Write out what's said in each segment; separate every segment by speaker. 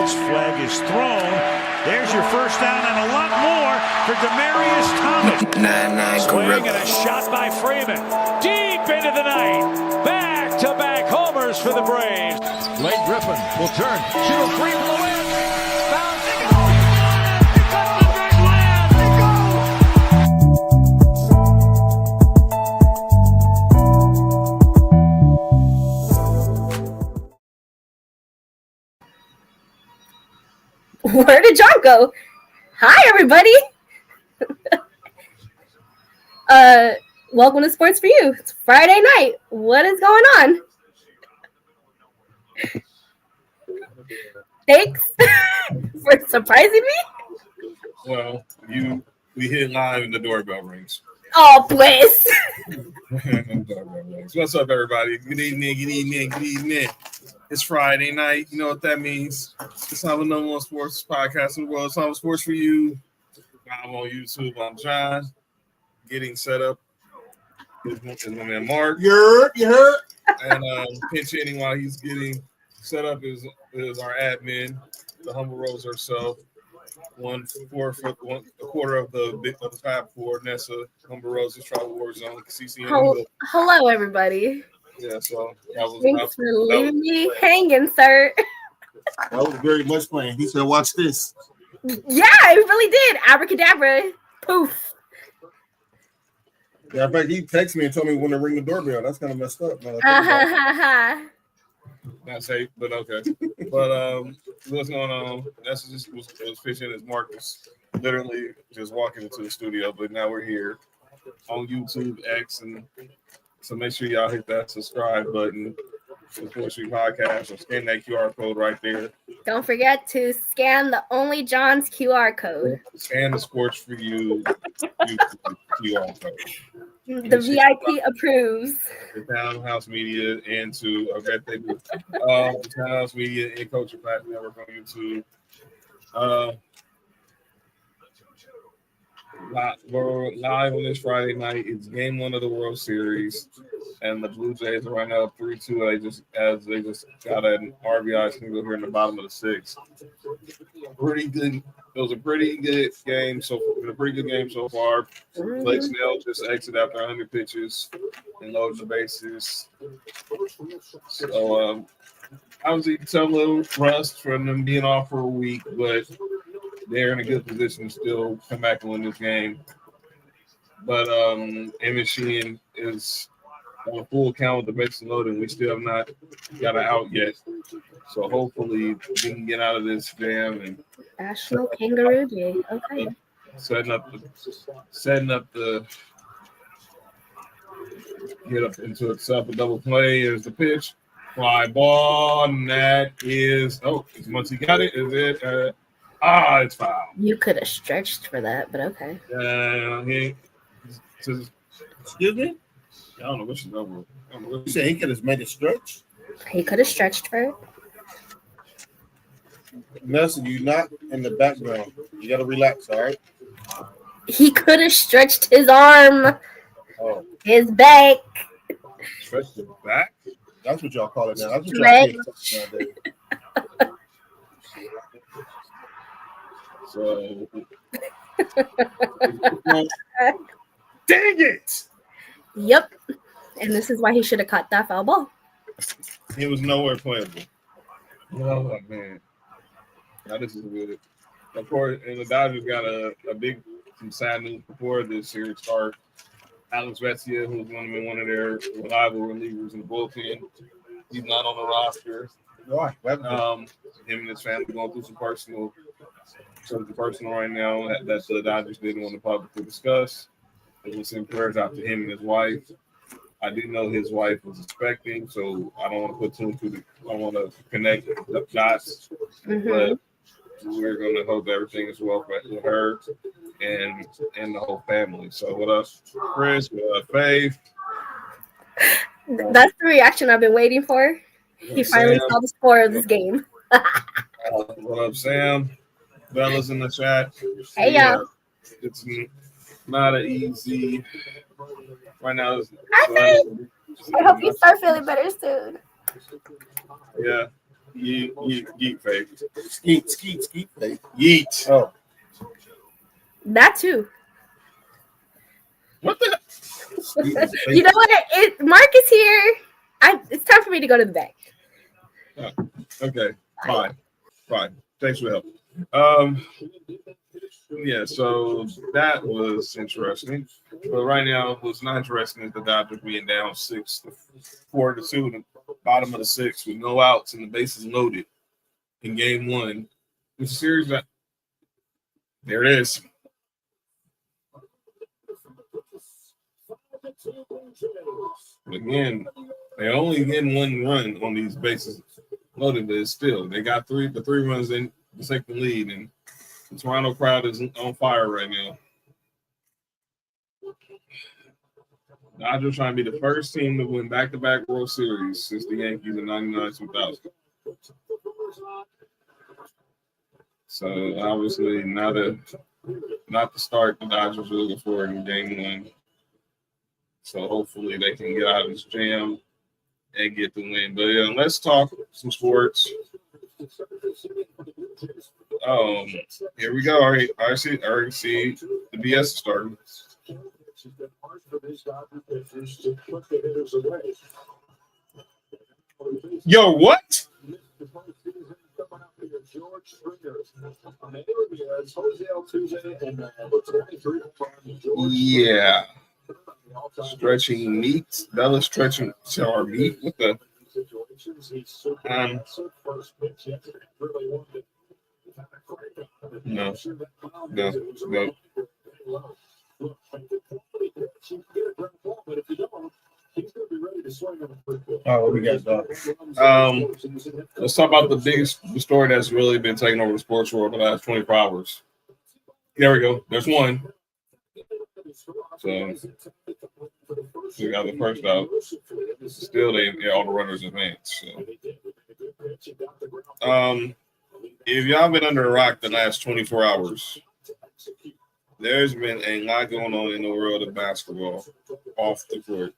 Speaker 1: yards. Flag is thrown. There's your first down and a lot more for Demaryius Thomas. Swing and a shot by Freeman. Deep into the night. Back-to-back homers for the Braves. Blake Griffin will turn. Shoot a three from the win. Bounce. They go. Pick up the big land. They go.
Speaker 2: Where did John go? Hi, everybody. Welcome to Sports4U. It's Friday night. What is going on? Thanks for surprising me.
Speaker 3: Well, we hit live and the doorbell rings.
Speaker 2: Oh, please.
Speaker 3: What's up, everybody? Good evening. It's Friday night. You know what that means. It's time for number one sports podcast in the world. It's time for Sports4U. I'm on YouTube. I'm John. Getting set up. Is my man Mark. You heard. And pinch hitting while he's getting set up is our admin, the humble rose herself. A quarter of the Fab Four, Nessa, Humble Rose's Travel War Zone, CCN.
Speaker 2: Hello, everybody.
Speaker 3: Yeah, so
Speaker 2: Thanks for leaving me hanging, sir.
Speaker 4: That was very much playing. He said, "Watch this."
Speaker 2: Yeah, it really did. Abracadabra. Poof.
Speaker 4: Yeah, in fact, he texted me and told me when to ring the doorbell. That's kind of messed up.
Speaker 3: Not safe, but okay. But what's going on? That's just was fishing as Marcus literally just walking into the studio, but now we're here on YouTube, X, and so make sure y'all hit that subscribe button for the Sports4U podcast or scan that QR code right there.
Speaker 2: Don't forget to scan the Only John's QR code.
Speaker 3: Scan the Sports4U YouTube QR code.
Speaker 2: The VIP approves.
Speaker 3: The Townhouse Media and to the Townhouse Media and Culture Pack Network on YouTube. We're live on this Friday night. It's game one of the World Series, and the Blue Jays are right now up 3-2. They just got an RBI single here in the bottom of the sixth. Pretty good. It was a pretty good game so far. Blake Snell just exited after 100 pitches and loaded the bases. So obviously some little rust from them being off for a week, but they're in a good position to still come back and win this game. But Emmett Sheehan is on a full count with the bases loaded. We still have not got an out yet. So hopefully we can get out of this jam and
Speaker 2: National Kangaroo Day. Okay.
Speaker 3: Setting up the get up into itself a double play. Is the pitch. Fly ball, and that is once he got it, is it it's foul.
Speaker 2: You could have stretched for that, but okay.
Speaker 4: Excuse me?
Speaker 3: I don't know which number.
Speaker 4: You said he could have made a stretch?
Speaker 2: He could have stretched for it.
Speaker 4: Nelson, you're not in the background. You got to relax, all right?
Speaker 2: He could have stretched his arm, his back.
Speaker 3: Stretch the back?
Speaker 4: That's what y'all call it now. That's what y'all call it nowadays.
Speaker 3: So, dang it!
Speaker 2: Yep. And this is why he should have caught that foul ball.
Speaker 3: It was nowhere playable. Oh, man. Now this is good. Of course, and the Dodgers got a big some sad news before this series start. Alex Vetzia, who's one of their reliable relievers in the bullpen, he's not on the roster.
Speaker 4: Why?
Speaker 3: Him and his family going through something personal right now that the Dodgers didn't want the public to discuss. It was send prayers out to him and his wife. I do know his wife was expecting, so I don't want to put two and two. I don't want to connect the dots, but we're going to hope everything is well with her and the whole family. So what up, Chris? What up, Faith?
Speaker 2: That's the reaction I've been waiting for. He finally saw the score of this game.
Speaker 3: What up, Sam? Bella's in the chat.
Speaker 2: Hey, y'all.
Speaker 3: It's not an easy right now.
Speaker 2: I hope you start feeling better soon.
Speaker 3: Yeah. Yeet fake.
Speaker 4: Skeet fake.
Speaker 3: Yeet.
Speaker 4: Oh.
Speaker 2: That too.
Speaker 3: What the?
Speaker 2: You know what? Mark is here. It's time for me to go to the bank.
Speaker 3: Okay. Fine. Thanks for the help. Yeah, so that was interesting. But right now, what's not interesting is the Dodgers being down 4-2 in the bottom of the sixth with no outs and the bases loaded in game one. The series that there it is. Again, they're only getting one run on these bases loaded, but it's still they got the three runs in to take the lead, and the Toronto crowd is on fire right now. Dodgers trying to be the first team to win back-to-back World Series since the Yankees in 99-2000. So obviously not the start the Dodgers are looking for in game one. So hopefully they can get out of this jam and get the win. But yeah, let's talk some sports. Here we go. All right, I already see the BS starting. Yo, what? Yeah. Stretching meat. Bella stretching our meat. What the? No.
Speaker 4: Oh, we got dog.
Speaker 3: Let's talk about the story that's really been taking over the sports world the last 24 hours. There we go. There's one. So we got the first out. Still, all the runners advance. So. If y'all been under a rock the last 24 hours, there's been a lot going on in the world of basketball off the court.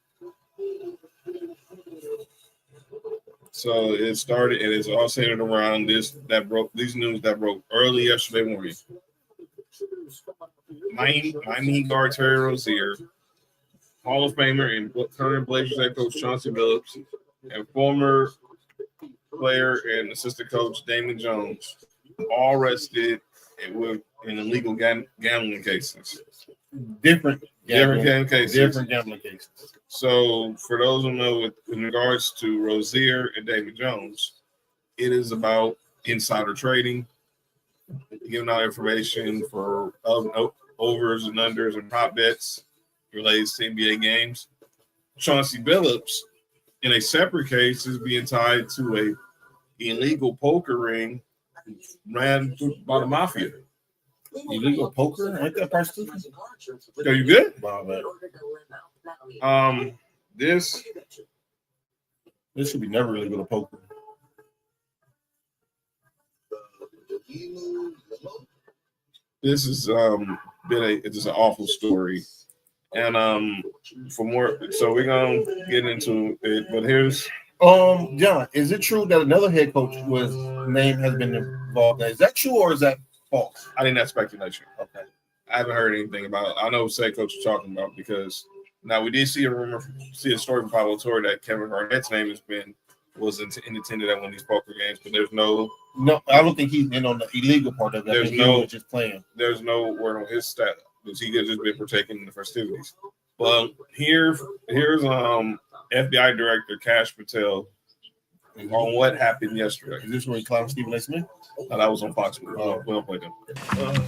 Speaker 3: So it started, and it's all centered around these news that broke early yesterday morning. Miami guard Terry Rozier, Hall of Famer and current Blazers head coach Chauncey Billups, and former player and assistant coach Damon Jones, all arrested in illegal gambling cases.
Speaker 4: Different
Speaker 3: gambling cases. So, for those who know, in regards to Rozier and Damon Jones, it is about insider trading, giving out information for overs and unders and prop bets related to NBA games. Chauncey Billups, in a separate case, is being tied to a illegal poker ring ran by the mafia.
Speaker 4: Illegal poker? Ain't that person?
Speaker 3: Are you good?
Speaker 4: Wow, man.
Speaker 3: This
Speaker 4: should be never illegal to poker.
Speaker 3: This is it's just an awful story. And for more, so we're gonna get into it, but here's
Speaker 4: John, is it true that another head coach name has been involved? Is that true or is that false?
Speaker 3: I think that's speculation.
Speaker 4: Okay.
Speaker 3: I haven't heard anything about it. I know what head coach is talking about because now we did see a story from Pablo Torre that Kevin Garnett's name was intended at one of these poker games, but there's no,
Speaker 4: I don't think he's in on the illegal part of that.
Speaker 3: There's
Speaker 4: he was just playing.
Speaker 3: There's no word on his stat because he has just been partaking in the festivities. But here's FBI Director Kash Patel on what happened yesterday.
Speaker 4: Is this where he clowned Stephen A. Smith?
Speaker 3: No, that was on Fox News. We don't play them.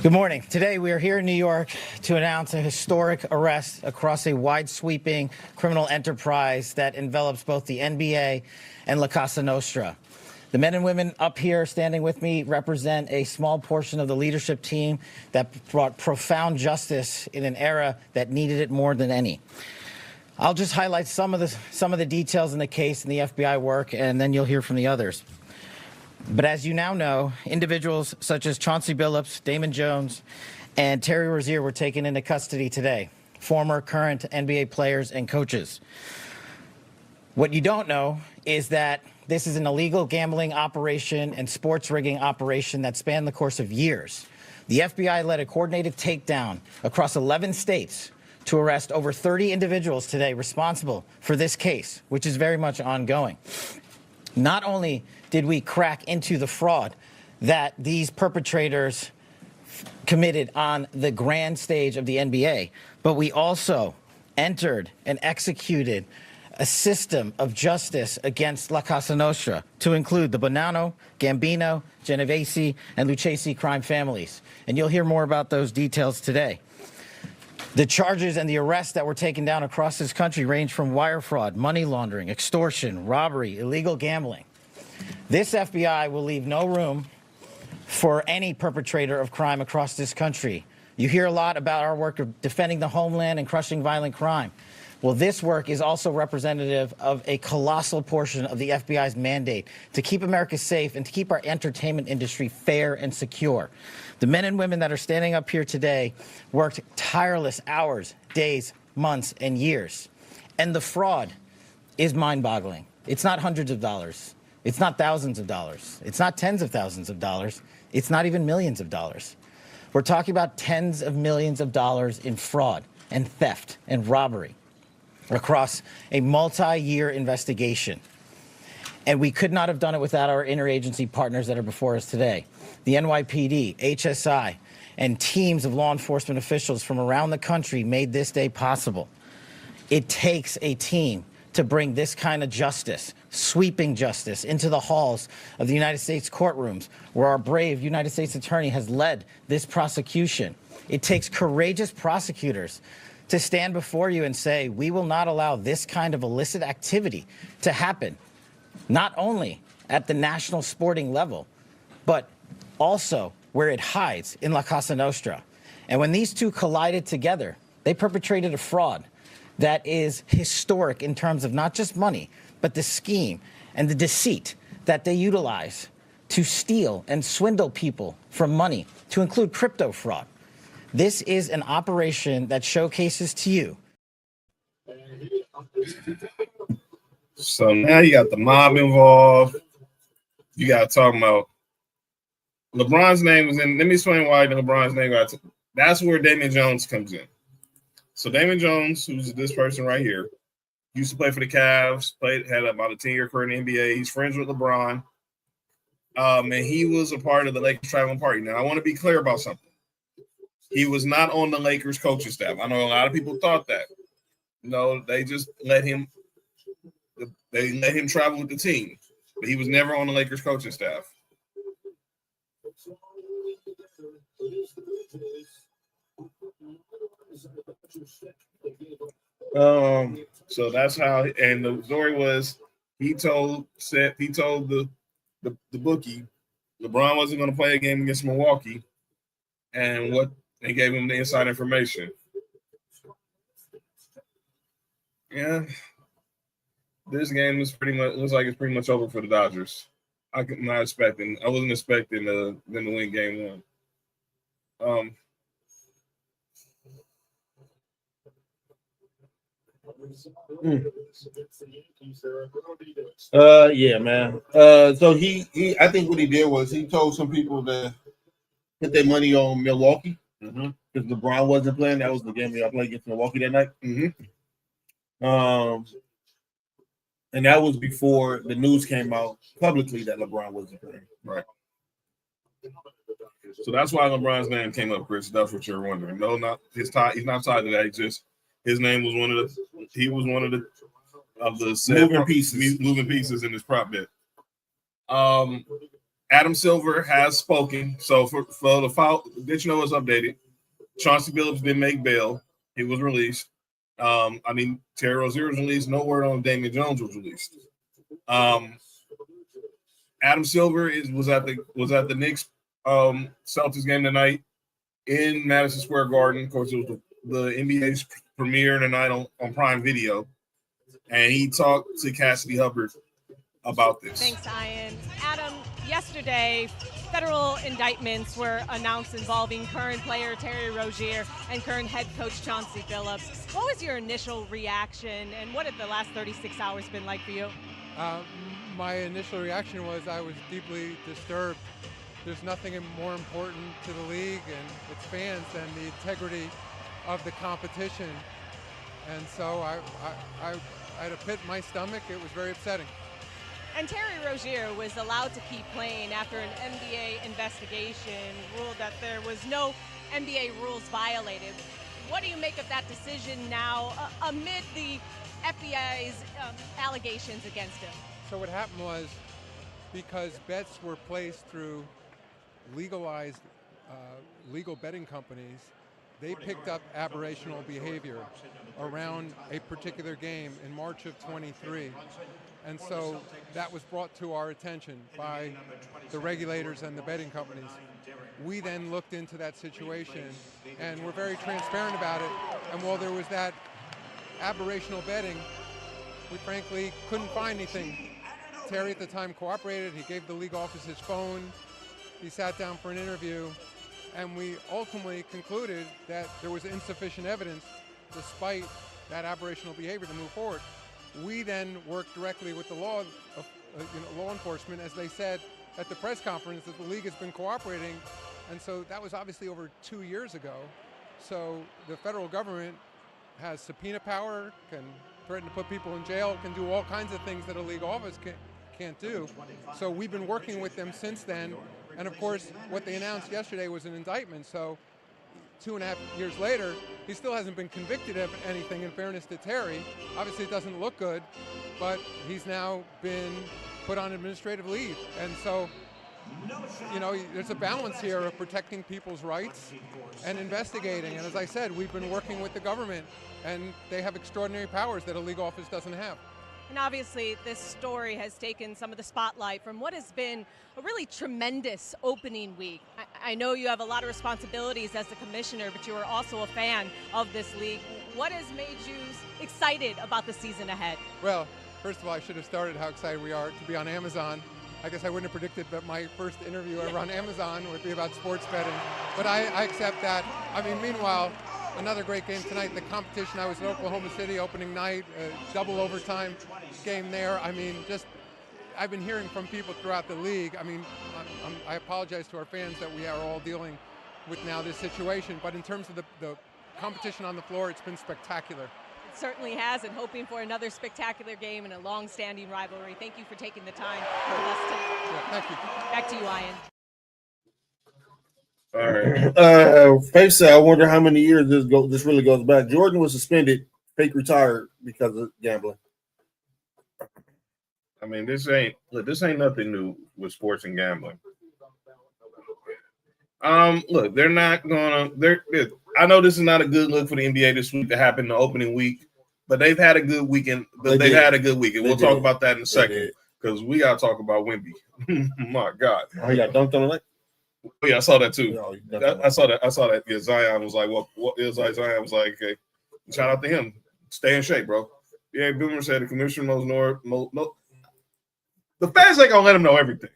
Speaker 5: Good morning. Today we are here in New York to announce a historic arrest across a wide-sweeping criminal enterprise that envelops both the NBA and La Casa Nostra. The men and women up here standing with me represent a small portion of the leadership team that brought profound justice in an era that needed it more than any. I'll just highlight some of the details in the case and the FBI work, and then you'll hear from the others. But as you now know, individuals such as Chauncey Billups, Damon Jones, and Terry Rozier were taken into custody today, former, current NBA players and coaches. What you don't know is that this is an illegal gambling operation and sports rigging operation that spanned the course of years. The FBI led a coordinated takedown across 11 states to arrest over 30 individuals today responsible for this case, which is very much ongoing. Not only did we crack into the fraud that these perpetrators committed on the grand stage of the NBA, but we also entered and executed a system of justice against La Casa Nostra to include the Bonanno, Gambino, Genovese, and Lucchesi crime families. And you'll hear more about those details today. The charges and the arrests that were taken down across this country range from wire fraud, money laundering, extortion, robbery, illegal gambling. This FBI will leave no room for any perpetrator of crime across this country. You hear a lot about our work of defending the homeland and crushing violent crime. Well, this work is also representative of a colossal portion of the FBI's mandate to keep America safe and to keep our entertainment industry fair and secure. The men and women that are standing up here today worked tireless hours, days, months, and years. And the fraud is mind-boggling. It's not hundreds of dollars. It's not thousands of dollars. It's not tens of thousands of dollars. It's not even millions of dollars. We're talking about tens of millions of dollars in fraud and theft and robbery across a multi-year investigation. And we could not have done it without our interagency partners that are before us today. The NYPD, HSI, and teams of law enforcement officials from around the country made this day possible. It takes a team to bring this kind of justice, sweeping justice, into the halls of the United States courtrooms, where our brave United States attorney has led this prosecution. It takes courageous prosecutors to stand before you and say, we will not allow this kind of illicit activity to happen, not only at the national sporting level, but also where it hides in La Casa Nostra. And when these two collided together, they perpetrated a fraud that is historic in terms of not just money, but the scheme and the deceit that they utilize to steal and swindle people from money, to include crypto fraud. This is an operation that showcases to you.
Speaker 3: So now you got the mob involved. You got to talk about LeBron's name was in. Let me explain why LeBron's name got. That's where Damian Jones comes in. So Damian Jones, who's this person right here, used to play for the Cavs, had about a 10-year career in the NBA. He's friends with LeBron. And he was a part of the Lakers traveling party. Now, I want to be clear about something. He was not on the Lakers coaching staff. I know a lot of people thought that. No, they just let him travel with the team. But he was never on the Lakers coaching staff. So that's how, and the story was he told the bookie LeBron wasn't going to play a game against Milwaukee, and what they gave him the inside information. Yeah, this game is looks like it's pretty much over for the Dodgers. I wasn't expecting them to win game one.
Speaker 4: Yeah, man. So he I think what he did was he told some people to put their money on Milwaukee because LeBron wasn't playing. That was the game I played against Milwaukee that night. And that was before the news came out publicly that LeBron wasn't playing.
Speaker 3: Right. So that's why LeBron's name came up, Chris. That's what you're wondering. No, not his tie. He's not tied to that. His name was one of the moving pieces in this prop bet. Adam Silver has spoken. So for the file, did you know it's updated? Chauncey Billups didn't make bail. He was released. Terry Rozier was released. No word on Damian Jones was released. Adam Silver was at the Knicks Celtics game tonight in Madison Square Garden. Of course, it was the NBA's premiere tonight on Prime Video, and he talked to Cassidy Hubbard about this.
Speaker 6: Thanks, Ian. Adam, yesterday, federal indictments were announced involving current player Terry Rozier and current head coach Chauncey Billups. What was your initial reaction, and what have the last 36 hours been like for you?
Speaker 7: My initial reaction was I was deeply disturbed. There's nothing more important to the league and its fans than the integrity of the competition. And so I had a pit in my stomach. It was very upsetting.
Speaker 6: And Terry Rozier was allowed to keep playing after an NBA investigation ruled that there was no NBA rules violated. What do you make of that decision now amid the FBI's allegations against him?
Speaker 7: So what happened was, because bets were placed through legalized legal betting companies, they picked up aberrational behavior around a particular game in March of 23. And so that was brought to our attention by the regulators and the betting companies. We then looked into that situation and were very transparent about it. And while there was that aberrational betting, we frankly couldn't find anything. Terry at the time cooperated. He gave the league office his phone. He sat down for an interview. And we ultimately concluded that there was insufficient evidence, despite that aberrational behavior, to move forward. We then worked directly with the law enforcement, as they said at the press conference, that the league has been cooperating. And so that was obviously over 2 years ago. So the federal government has subpoena power, can threaten to put people in jail, can do all kinds of things that a league office can't do. So we've been working with them since then. And of course, what they announced yesterday was an indictment. So 2.5 years later, he still hasn't been convicted of anything, in fairness to Terry. Obviously, it doesn't look good, but he's now been put on administrative leave. And so, there's a balance here of protecting people's rights and investigating. And as I said, we've been working with the government, and they have extraordinary powers that a league office doesn't have.
Speaker 6: And obviously, this story has taken some of the spotlight from what has been a really tremendous opening week. I know you have a lot of responsibilities as the commissioner, but you are also a fan of this league. What has made you excited about the season ahead?
Speaker 7: Well, first of all, I should have started how excited we are to be on Amazon. I guess I wouldn't have predicted that my first interview ever on Amazon would be about sports betting, but I accept that. Meanwhile, another great game tonight. The competition, I was in Oklahoma City opening night, double overtime game there. I've been hearing from people throughout the league. I apologize to our fans that we are all dealing with now this situation, but in terms of the competition on the floor, it's been spectacular.
Speaker 6: It certainly has, and hoping for another spectacular game and a long-standing rivalry. Thank you for taking the time with us tonight.
Speaker 7: Yeah, thank you.
Speaker 6: Back to you, Ian.
Speaker 3: All right.
Speaker 4: Faith said, I wonder how many years this really goes back. Jordan was suspended, fake retired because of gambling.
Speaker 3: This ain't nothing new with sports and gambling. Look, they're not gonna. I know this is not a good look for the NBA this week to happen the opening week, but they've had a good weekend. They've had a good weekend. We'll talk about that in a second because we gotta talk about Wemby. My God.
Speaker 4: Oh, he got dunked on the leg?
Speaker 3: Oh, yeah, I saw that too. I saw that. Yeah, Zion was like, what is Zion was like, okay. Shout out to him. Stay in shape, bro. Yeah, Boomer said the commissioner knows no. The fans ain't gonna let him know everything.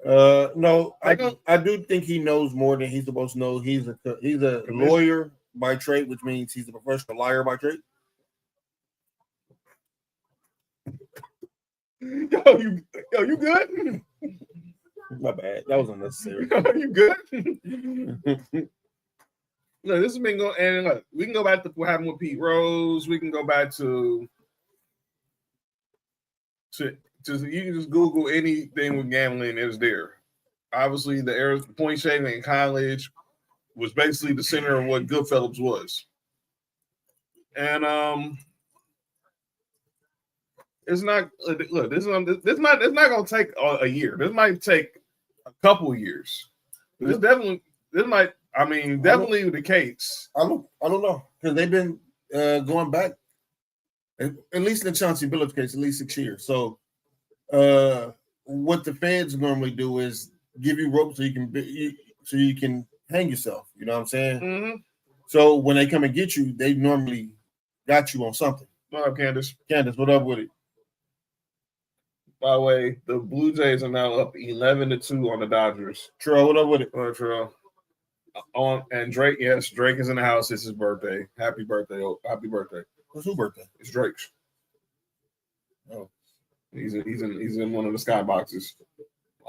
Speaker 4: No, I do think he knows more than he's supposed to know. He's a lawyer by trade, which means he's a professional liar by trade.
Speaker 3: Yo, you good?
Speaker 4: My bad. That was unnecessary.
Speaker 3: You good? Look, this has been going, and look, we can go back to what happened with Pete Rose. We can go back to you can just Google anything with gambling. It's there. Obviously, the point shaving in college was basically the center of what Goodfellas was, and it's not. Look, this is not going to take a year. This might take a couple of years. Definitely the case.
Speaker 4: I don't know because they've been going back at least in the Chauncey Billups case at least 6 years. So what the feds normally do is give you rope so you can hang yourself. You know what I'm saying?
Speaker 3: Mm-hmm.
Speaker 4: So when they come and get you, they normally got you on something.
Speaker 3: What up, Candace?
Speaker 4: Candace, what up with it?
Speaker 3: By the way, the Blue Jays are now up 11-2 on the Dodgers.
Speaker 4: Terrell, what up with it?
Speaker 3: All right, Terrell. And Drake, yes, Drake is in the house. It's his birthday. Happy birthday. Oh, happy birthday.
Speaker 4: What's whose birthday?
Speaker 3: It's Drake's.
Speaker 4: Oh.
Speaker 3: He's in one of the skyboxes.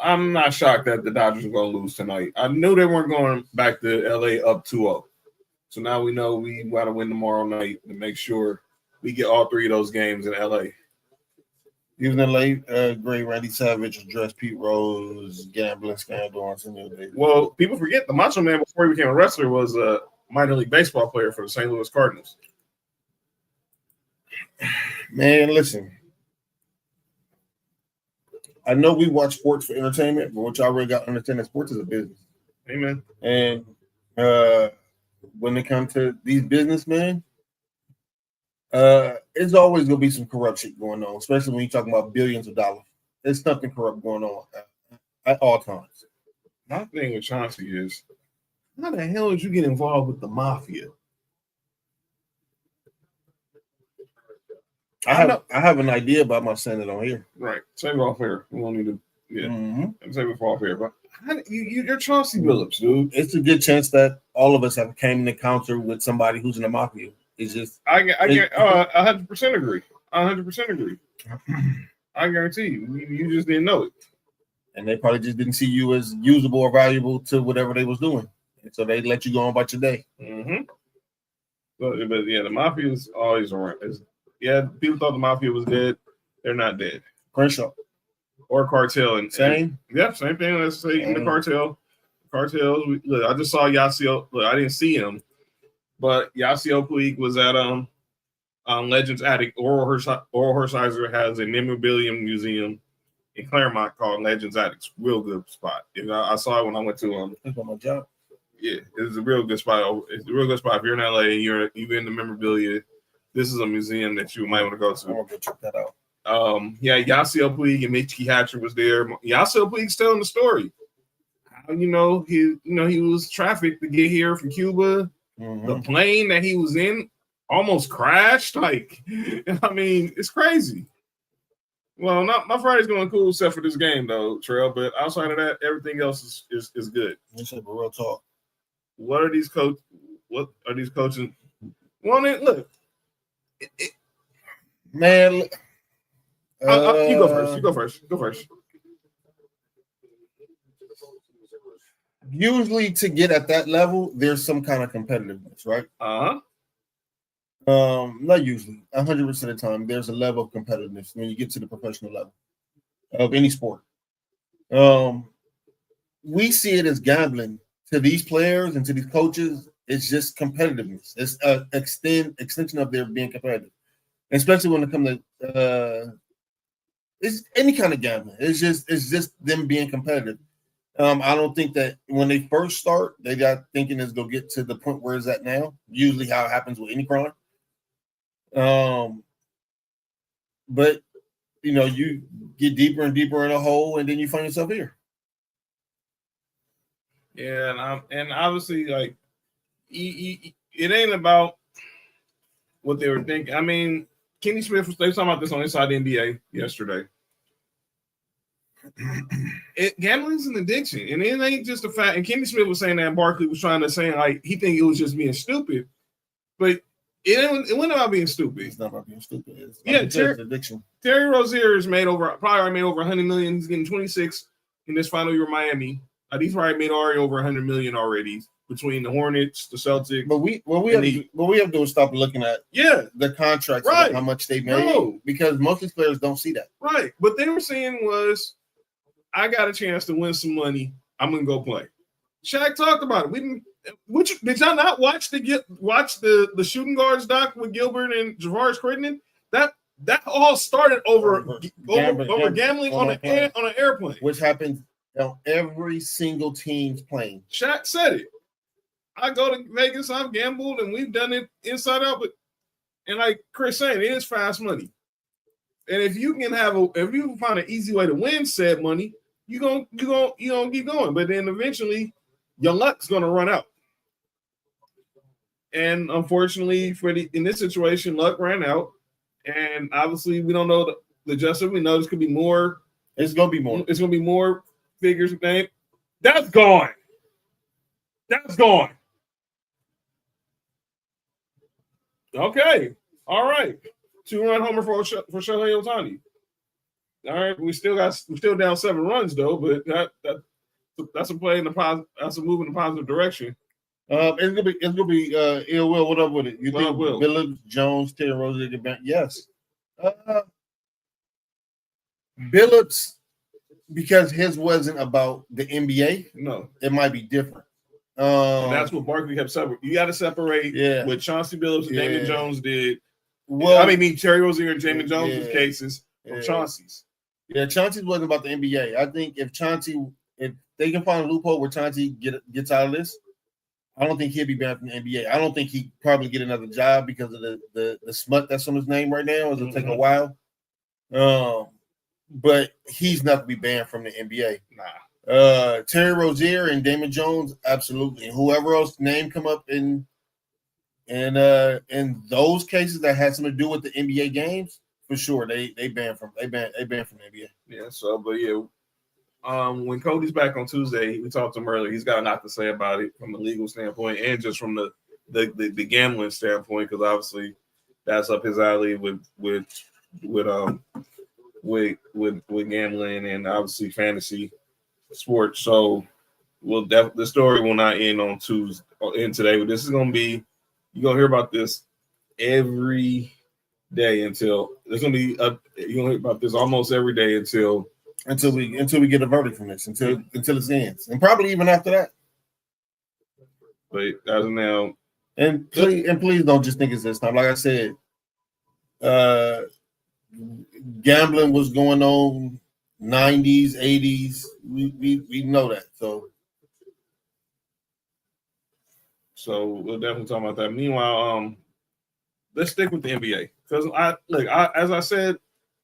Speaker 3: I'm not shocked that the Dodgers are going to lose tonight. I knew they weren't going back to LA up 2-0. So now we know we got to win tomorrow night to make sure we get all three of those games in LA.
Speaker 4: Even the late great Randy Savage addressed Pete Rose gambling scandal on Sunday.
Speaker 3: Well, people forget the Macho Man before he became a wrestler was a minor league baseball player for the St. Louis Cardinals.
Speaker 4: Man, listen. I know we watch sports for entertainment, but what y'all really got to understand that sports is a business.
Speaker 3: Amen.
Speaker 4: And when it comes to these businessmen, it's always going to be some corrupt shit going on, especially when you're talking about billions of dollars. There's something corrupt going on at all times.
Speaker 3: My thing with Chauncey is, how the hell did you get involved with the mafia?
Speaker 4: I have an idea, but I'm not saying it on here.
Speaker 3: Right. Save it off here. We won't need to. Yeah.
Speaker 4: Mm-hmm.
Speaker 3: Save it for off here. But you're Chauncey Billups, dude.
Speaker 4: It's a good chance that all of us have came in encounter with somebody who's in the mafia. It's just
Speaker 3: I 100% agree. 100% agree. I guarantee you. You just didn't know it.
Speaker 4: And they probably just didn't see you as usable or valuable to whatever they was doing. And so they let you go on about your day.
Speaker 3: Mm-hmm. But yeah, the mafia is always around. Yeah, people thought the mafia was dead. They're not dead.
Speaker 4: Crenshaw.
Speaker 3: Or cartel.
Speaker 4: Same?
Speaker 3: Yeah, same thing. Let's say in the cartel. Cartels. Look, I just saw Yasiel. Look, I didn't see him. But Yasiel Puig was at Legends Attic. Oral Hershiser has a memorabilia museum in Claremont called Legends Attic. Real good spot. I saw it when I went to
Speaker 4: That's my job.
Speaker 3: Yeah, it's a real good spot. It's a real good spot. If you're in LA, you're in the memorabilia. This is a museum that you might want to go to.
Speaker 4: I'm gonna go check that out.
Speaker 3: Yeah, Yasiel Puig and Mickey Hatcher was there. Yasiel Puig's telling the story. How he was trafficked to get here from Cuba.
Speaker 4: Mm-hmm.
Speaker 3: The plane that he was in almost crashed. Like, I mean, it's crazy. Well, my Friday's going cool except for this game though, Trail. But outside of that, everything else is good.
Speaker 4: You said real talk.
Speaker 3: What are these coaches? Well, look.
Speaker 4: Man,
Speaker 3: you go first. Go first.
Speaker 4: Usually, to get at that level, there's some kind of competitiveness, right? Not usually. 100% of the time, there's a level of competitiveness when you get to the professional level of any sport. We see it as gambling to these players and to these coaches. It's just competitiveness. It's an extension of their being competitive, especially when it comes to it's any kind of gambling. It's just them being competitive. I don't think that when they first start, they got thinking it's gonna get to the point where it's at now. Usually, how it happens with any crime. But you get deeper and deeper in a hole, and then you find yourself here.
Speaker 3: Yeah, and obviously, like, it ain't about what they were thinking. I mean, Kenny Smith was talking about this on Inside the NBA yesterday. Gambling's an addiction, and it ain't just a fact. And Kenny Smith was saying that Barkley was trying to say like he think it was just being stupid, but it wasn't about being stupid.
Speaker 4: It's not about being stupid.
Speaker 3: It's
Speaker 4: addiction.
Speaker 3: Terry Rozier has probably made over 100 million. He's getting 26 in this final year of Miami. He's probably made already over 100 million already between the Hornets, the Celtics.
Speaker 4: But we have to do is stop looking at the contracts, right? How much they made, because most of these players don't see that.
Speaker 3: Right. What they were saying was, I got a chance to win some money. I'm gonna go play. Shaq talked about it. Did y'all not watch the shooting guards doc with Gilbert and Javaris Crittenton? That all started over gambling on an airplane,
Speaker 4: which happens on every single team's plane.
Speaker 3: Shaq said it. I go to Vegas, I've gambled, and we've done it inside out. And like Chris saying, it is fast money. And if you can find an easy way to win said money, you gonna keep going. But then eventually, your luck's gonna run out. And unfortunately, in this situation, luck ran out. And obviously, we don't know the justice. We know this could be more.
Speaker 4: It's gonna be more.
Speaker 3: It's gonna be more figures of name. That's gone. That's gone. Okay. All right. 2-run homer for Shohei Ohtani. All right, we're still down 7 runs though, but that's a play in the positive. That's a move in the positive direction.
Speaker 4: It's gonna be Ill Will. What up with it? You
Speaker 3: What
Speaker 4: think
Speaker 3: up, Will?
Speaker 4: Billups, Jones, Terry Rozier get back? Yes. Billups, because his wasn't about the NBA.
Speaker 3: No,
Speaker 4: it might be different.
Speaker 3: And that's what Barkley kept separate. You got to separate what Chauncey Billups and Damon Jones did. Well, I mean Terry Rozier and Damon Jones' cases from Chauncey's.
Speaker 4: Yeah, Chauncey's wasn't about the NBA. I think if they can find a loophole where Chauncey gets out of this, I don't think he'll be banned from the NBA. I don't think he'd probably get another job because of the smut that's on his name right now. It'll take a while. But he's not to be banned from the NBA.
Speaker 3: Nah.
Speaker 4: Terry Rozier and Damon Jones, absolutely. And whoever else name come up in those cases that had something to do with the NBA games, for sure they ban from the NBA.
Speaker 3: Yeah. So, but yeah. When Cody's back on Tuesday, we talked to him earlier. He's got a lot to say about it from a legal standpoint and just from the gambling standpoint, because obviously that's up his alley with gambling and obviously fantasy sports. So the story will not end on Tuesday today, but this is gonna be, you're gonna hear about this every day until there's gonna be you're gonna hear about this almost every day until we get a verdict from this, until it ends, and probably even after that. But as of now,
Speaker 4: and please don't just think it's this time. Like I said, gambling was going on 90s, 80s. We know that.
Speaker 3: So we'll definitely talk about that. Meanwhile, let's stick with the NBA, because as I said,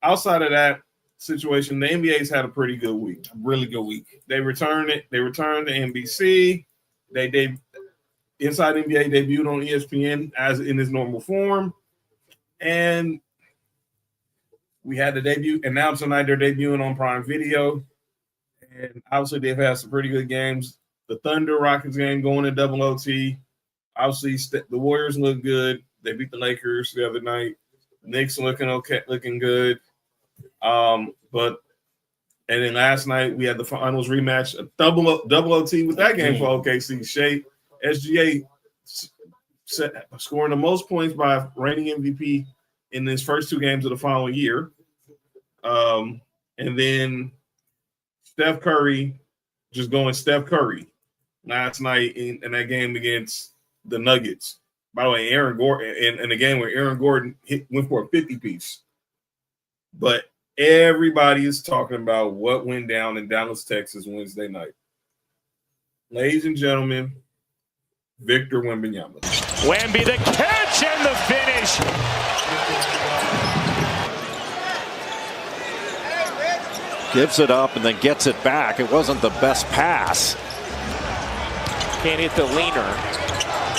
Speaker 3: outside of that situation, the NBA's had a pretty good week, really good week. They returned to NBC. They Inside NBA debuted on ESPN as in its normal form, and we had the debut. And now tonight they're debuting on Prime Video, and obviously they've had some pretty good games. The Thunder Rockets game going to double OT. Obviously the Warriors look good. They beat the Lakers the other night. Knicks looking okay, looking good. And then last night we had the finals rematch, a double OT with that game for OKC. Shea SGA scoring the most points by reigning MVP in his first 2 games of the following year. And then Steph Curry just going Steph Curry last night in that game against the Nuggets. By the way, Aaron Gordon in a game where Aaron Gordon went for a 50-piece. But everybody is talking about what went down in Dallas, Texas Wednesday night. Ladies and gentlemen, Victor Wembanyama.
Speaker 1: Wemby, the catch and the finish.
Speaker 8: Gives it up and then gets it back. It wasn't the best pass.
Speaker 1: Can't hit the leaner.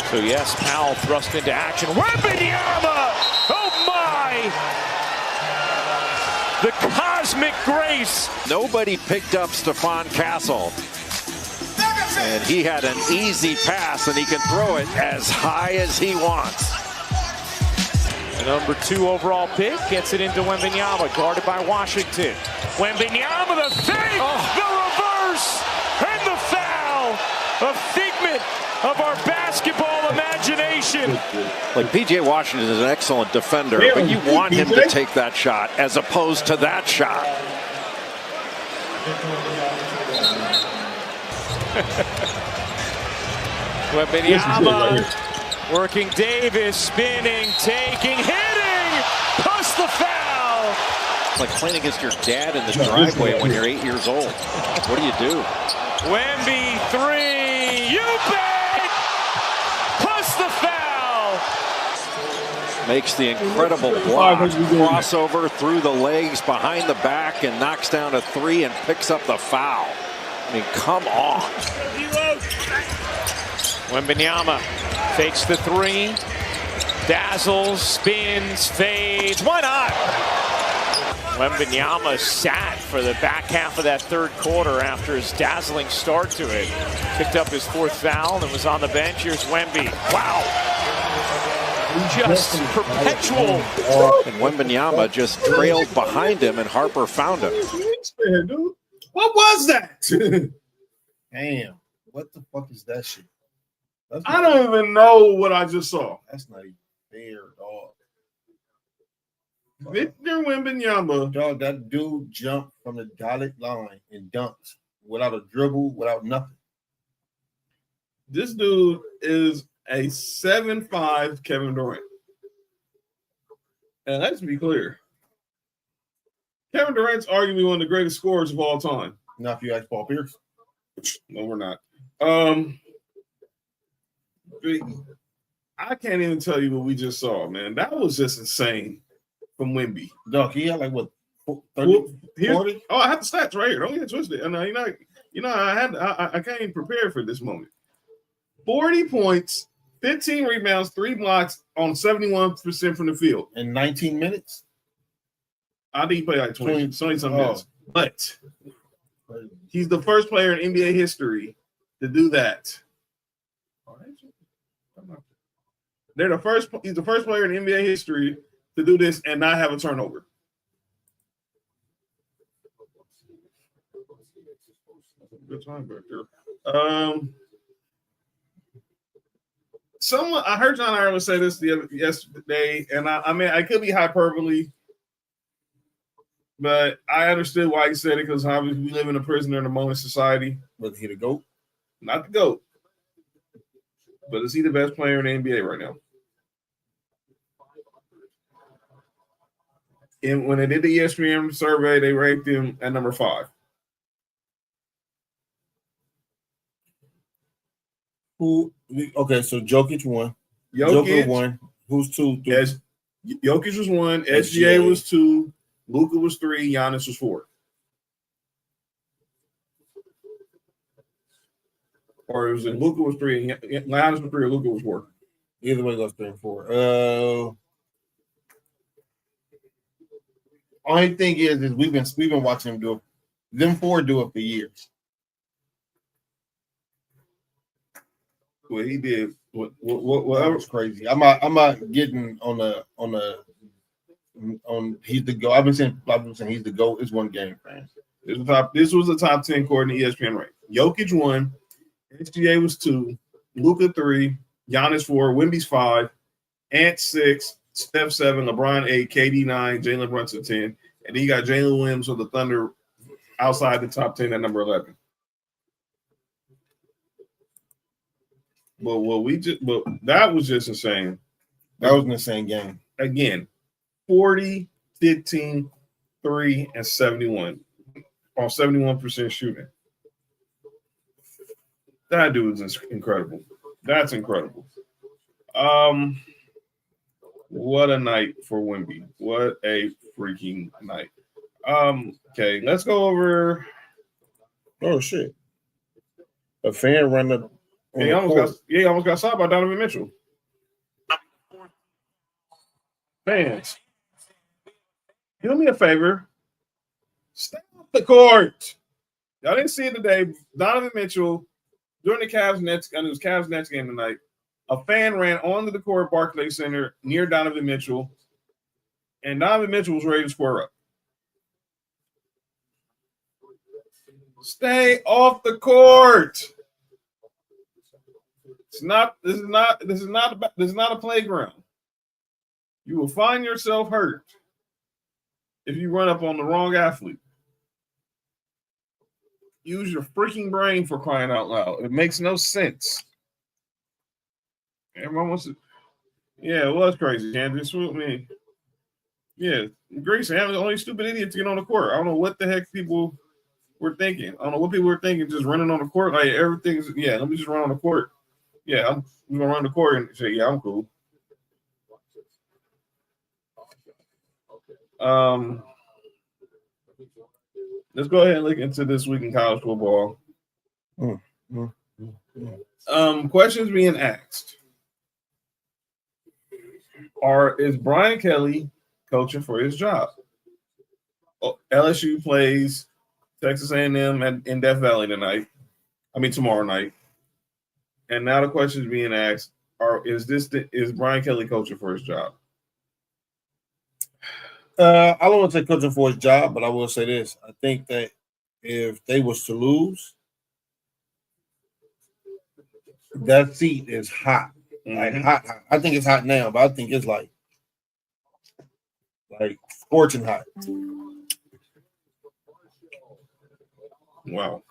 Speaker 1: So yes, Powell thrust into action. Wembanyama! Oh my! The cosmic grace.
Speaker 8: Nobody picked up Stephon Castle. And he had an easy pass, and he can throw it as high as he wants.
Speaker 1: The number 2 overall pick gets it into Wembanyama, guarded by Washington. Wembanyama, the fake, the reverse, and the foul. A figment of our basketball imagination.
Speaker 8: Like P.J. Washington is an excellent defender, but you want him to take that shot as opposed to that shot.
Speaker 1: Wembanyama working Davis, spinning, taking, hitting, plus the foul.
Speaker 8: It's like playing against your dad in the driveway when you're 8 years old. What do you do?
Speaker 1: Wemby 3, you bet, plus the foul.
Speaker 8: Makes the incredible block, crossover through the legs, behind the back, and knocks down a 3 and picks up the foul. I mean, come on.
Speaker 1: Wembanyama fakes the 3, dazzles, spins, fades. Why not? Wembanyama sat for the back half of that third quarter after his dazzling start to it. Picked up his 4th foul and was on the bench. Here's Wemby. Wow. just perpetual.
Speaker 8: And Wembenyama just trailed behind him, and Harper found him.
Speaker 3: What was that?
Speaker 4: Damn. What the fuck is that shit?
Speaker 3: I don't even know what I just saw.
Speaker 4: That's not even fair, dog.
Speaker 3: Victor Wembanyama.
Speaker 4: Dog, that dude jumped from the dotted line and dunked without a dribble, without nothing.
Speaker 3: This dude is a 7'5" Kevin Durant. And let's be clear. Kevin Durant's arguably one of the greatest scorers of all time.
Speaker 4: Not if you ask Paul Pierce.
Speaker 3: No, we're not. I can't even tell you what we just saw, man. That was just insane from Wemby.
Speaker 4: Dog, he had like what, 30, 40?
Speaker 3: Oh, I have the stats right here. Don't get twisted. I can't even prepare for this moment. 40 points, 15 rebounds, 3 blocks on 71% from the field.
Speaker 4: In 19 minutes?
Speaker 3: I think he played like 20 something minutes. But
Speaker 4: Crazy.
Speaker 3: he's the first player in NBA history to do that. He's the first player in NBA history to do this and not have a turnover. Good time back there. I heard John Ireland say this yesterday, and I mean, I could be hyperbole, but I understood why he said it, because obviously we live in a prisoner in a moment society.
Speaker 4: Was he the GOAT?
Speaker 3: Not the GOAT. But is he the best player in the NBA right now? And when they did the ESPN survey, they ranked him at number 5.
Speaker 4: Okay, so Jokic won.
Speaker 3: Jokic
Speaker 4: won. Who's 2?
Speaker 3: Jokic was 1. SGA was 2. Luka was 3. Giannis was 4. Or it was Luka was 3, Giannis was 3, or Luka was 4.
Speaker 4: Either way, goes 3 and 4. Only thing is we've been watching them 4 do it for years.
Speaker 3: What he did,
Speaker 4: That was crazy. I'm not getting on he's the GOAT. I've been saying he's the GOAT. It's one game, man.
Speaker 3: This was a top 10 court in the ESPN rank. Jokic 1, SGA was 2, Luka 3, Giannis 4, Wemby's 5, Ant 6, Steph 7, LeBron 8, KD 9, Jalen Brunson 10, and then you got Jalen Williams of the Thunder outside the top 10 at number 11. But that was just insane.
Speaker 4: That was an insane game.
Speaker 3: Again, 40, 15, 3, and 71 on 71% shooting. That dude is incredible. That's incredible. What a night for Wemby. What a freaking night. Okay, let's go over.
Speaker 4: Oh shit! A fan ran up.
Speaker 3: He almost got stopped by Donovan Mitchell. Fans, do me a favor. Stay off the court. Y'all didn't see it today. Donovan Mitchell, during the Cavs Nets game tonight, a fan ran onto the court at Barclays Center near Donovan Mitchell, and Donovan Mitchell was ready to square up. Stay off the court. This is not a playground. You will find yourself hurt if you run up on the wrong athlete. Use your freaking brain, for crying out loud. It makes no sense. Everyone wants to. Yeah, it was crazy, Kansas. I mean, yeah, Grayson, I'm the only stupid idiot to get on the court. I don't know what the heck people were thinking. I don't know what people were thinking, just running on the court. Like, everything's, yeah, let me just run on the court. Yeah, I'm going to run the court and say, yeah, I'm cool. Let's go ahead and look into this week in college football. Questions being asked. Is Brian Kelly coaching for his job? LSU plays Texas A&M in Death Valley tomorrow night. And now the question is being asked, is Brian Kelly coaching for his job?
Speaker 4: I don't want to say coaching for his job, but I will say this. I think that if they was to lose, that seat is hot. Like hot. I think it's hot now, but I think it's like scorching hot.
Speaker 3: Wow.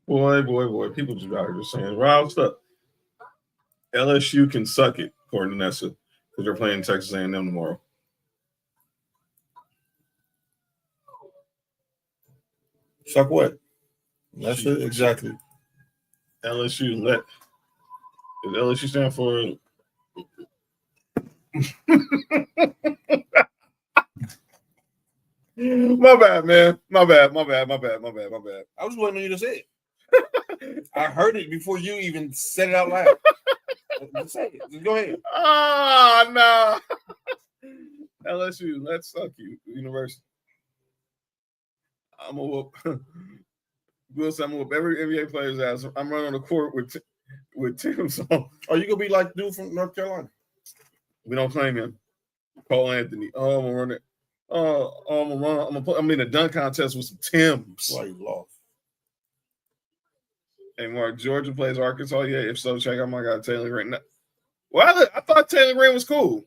Speaker 3: Boy. People just out here just saying, "Riled up." LSU can suck it, according to Nessa, because they're playing Texas A&M tomorrow.
Speaker 4: Suck what? That's it, exactly.
Speaker 3: LSU does LSU stand for? My bad, man. My bad.
Speaker 4: I was waiting on you to say it. I heard it before you even said it out loud. Just say it. Just go ahead.
Speaker 3: No. LSU, let's suck you, University. I'm gonna whoop. Wilson, I'm gonna whoop every NBA player's ass. I'm running on the court with Tim. So,
Speaker 4: are you gonna be like dude from North Carolina?
Speaker 3: We don't claim him. Cole Anthony. Oh, I'm gonna run it. I'm in a dunk contest with some Tims.
Speaker 4: Why you lost?
Speaker 3: Hey, Mark, Georgia plays Arkansas. Yeah, if so, check out my guy Taylor Green. Well, I thought Taylor Green was cool.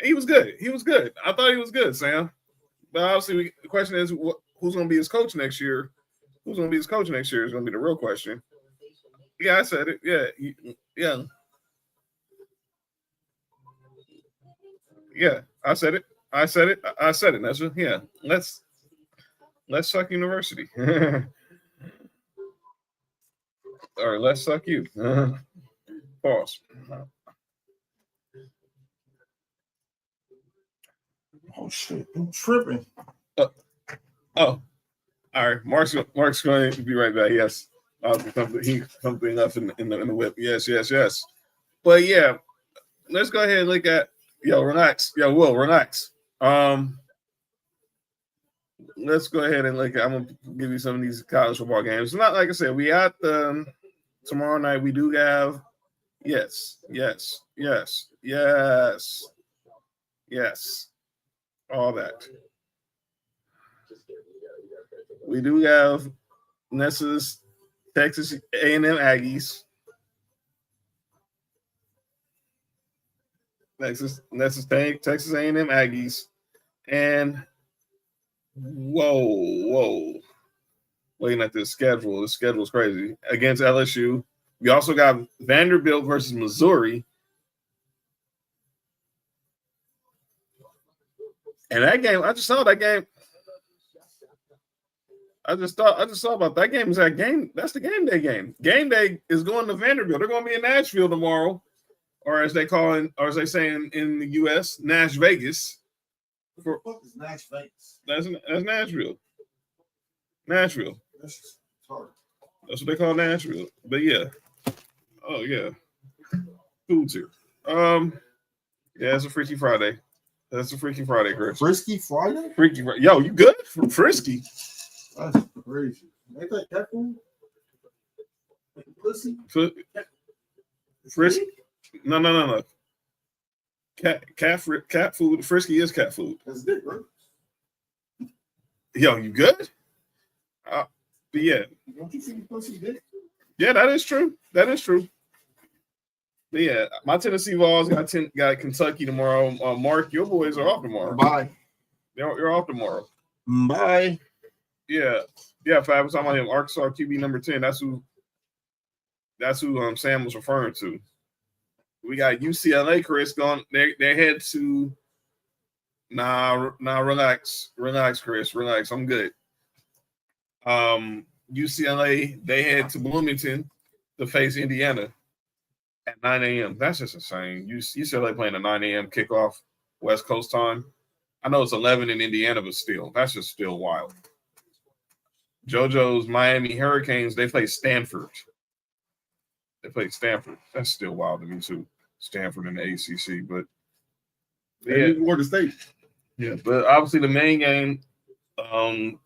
Speaker 3: He was good. I thought he was good, Sam. But obviously, the question is, who's going to be his coach next year? Who's going to be his coach next year is going to be the real question. Yeah, I said it. Yeah. Yeah, I said it. That's it. Yeah, let's suck University. All right, let's suck you. Pause.
Speaker 4: Oh shit! I'm tripping.
Speaker 3: All right. Mark's going to be right back. Yes, something left in the whip. Yes. But yeah, let's go ahead and look at relax. Will relax. Let's go ahead and look at. I'm gonna give you some of these college football games. It's not like I said. We got tomorrow night. We do have yes. All that. We do have Nessa's Texas A&M Aggies. Texas A&M Aggies. And whoa. Looking at this schedule. The schedule is crazy. Against LSU. We also got Vanderbilt versus Missouri. And that game, I just saw that game. I just saw about that game. Is that game? That's the game day game. Game day is going to Vanderbilt. They're going to be in Nashville tomorrow, or as they saying in the U.S., Nash Vegas.
Speaker 4: What the fuck is Nash Vegas?
Speaker 3: That's Nashville. Nashville.
Speaker 4: That's hard.
Speaker 3: That's what they call Nashville. But yeah. Oh yeah. Food's here. Yeah, it's a Freaky Friday. That's a Freaky Friday, Chris.
Speaker 4: Frisky Friday?
Speaker 3: Freaky Friday. Yo, you good? Frisky.
Speaker 4: That's crazy. Ain't that cat food? Pussy?
Speaker 3: Frisky? No. Cat food. Frisky is cat food.
Speaker 4: That's dick, bro.
Speaker 3: Yo, you good? But yeah.
Speaker 4: Don't you see pussy dick?
Speaker 3: Yeah, that is true. But yeah, my Tennessee Vols got Kentucky tomorrow. Mark, your boys are off tomorrow.
Speaker 4: Bye.
Speaker 3: You're off tomorrow.
Speaker 4: Bye.
Speaker 3: Yeah, Fab was talking about him. Arkansas QB number 10. That's who Sam was referring to. We got UCLA, Chris, going. They head to. Nah, relax, Chris, relax. I'm good. UCLA, they head to Bloomington to face Indiana at 9 a.m. That's just insane. UCLA playing a 9 a.m. kickoff West Coast time. I know it's 11 in Indiana, but still, that's just still wild. JoJo's Miami Hurricanes, they play Stanford. That's still wild to me, too. Stanford in the ACC, but
Speaker 4: yeah, Florida State.
Speaker 3: Yeah, but obviously the main game One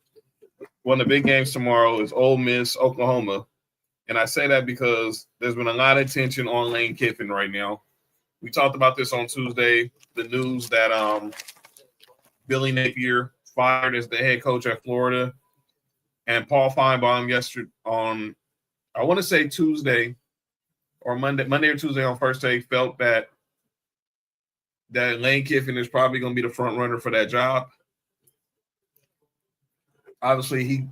Speaker 3: of the big games tomorrow is Ole Miss, Oklahoma. And I say that because there's been a lot of attention on Lane Kiffin right now. We talked about this on Tuesday, the news that Billy Napier fired as the head coach at Florida. And Paul Feinbaum yesterday on, I want to say Tuesday or Monday or Tuesday on First Take felt that Lane Kiffin is probably going to be the front runner for that job. Obviously, he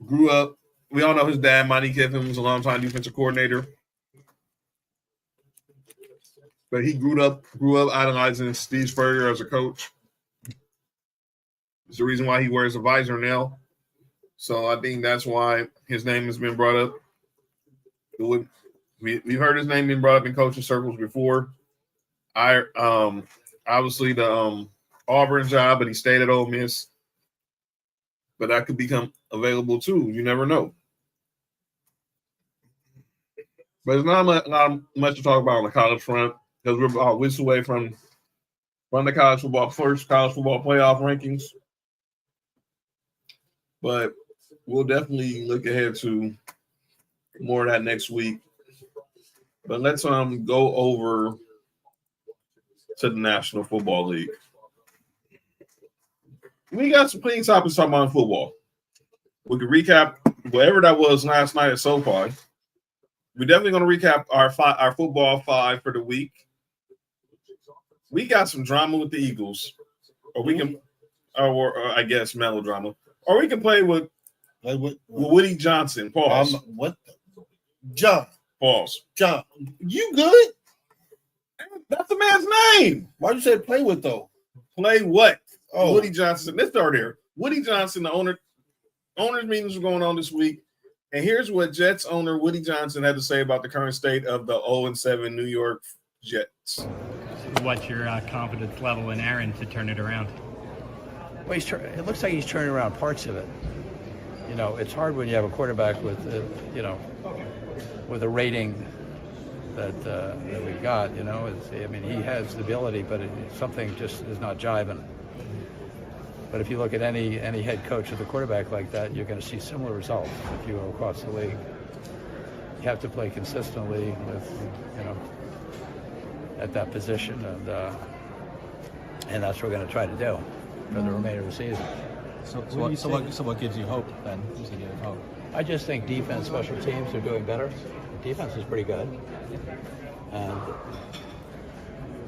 Speaker 3: grew up. We all know his dad, Monty Kiffin, was a longtime defensive coordinator. But he grew up idolizing Steve Spurrier as a coach. It's the reason why he wears a visor now. So I think that's why his name has been brought up. We've heard his name being brought up in coaching circles before. Obviously the Auburn job, but he stayed at Ole Miss. But that could become available too. You never know. But there's not much to talk about on the college front because we're about weeks away from the college football playoff rankings. But we'll definitely look ahead to more of that next week. But let's go over to the National Football League. We got some clean topics talking about football. We can recap whatever that was last night at SoFi. We're definitely going to recap our football five for the week. We got some drama with the Eagles, or I guess melodrama, or we can play with Woody Johnson. Pause.
Speaker 4: What? John.
Speaker 3: Pause.
Speaker 4: John, you good?
Speaker 3: That's the man's name.
Speaker 4: Why'd you say play with though?
Speaker 3: Play what?
Speaker 4: Oh,
Speaker 3: Woody Johnson. Let's start here. Woody Johnson, the owners meetings were going on this week. And here's what Jets owner Woody Johnson had to say about the current state of the 0-7 New York Jets.
Speaker 9: What's your confidence level in Aaron to turn it around?
Speaker 10: Well, it looks like he's turning around parts of it. You know, it's hard when you have a quarterback with, with a rating that we've got. You know, he has the ability, but something just is not jiving. But if you look at any head coach with a quarterback like that, you're going to see similar results if you go across the league. You have to play consistently with, at that position, and that's what we're going to try to do for the remainder of the season.
Speaker 11: So what gives you hope then?
Speaker 10: I just think defense, special teams are doing better. The defense is pretty good, and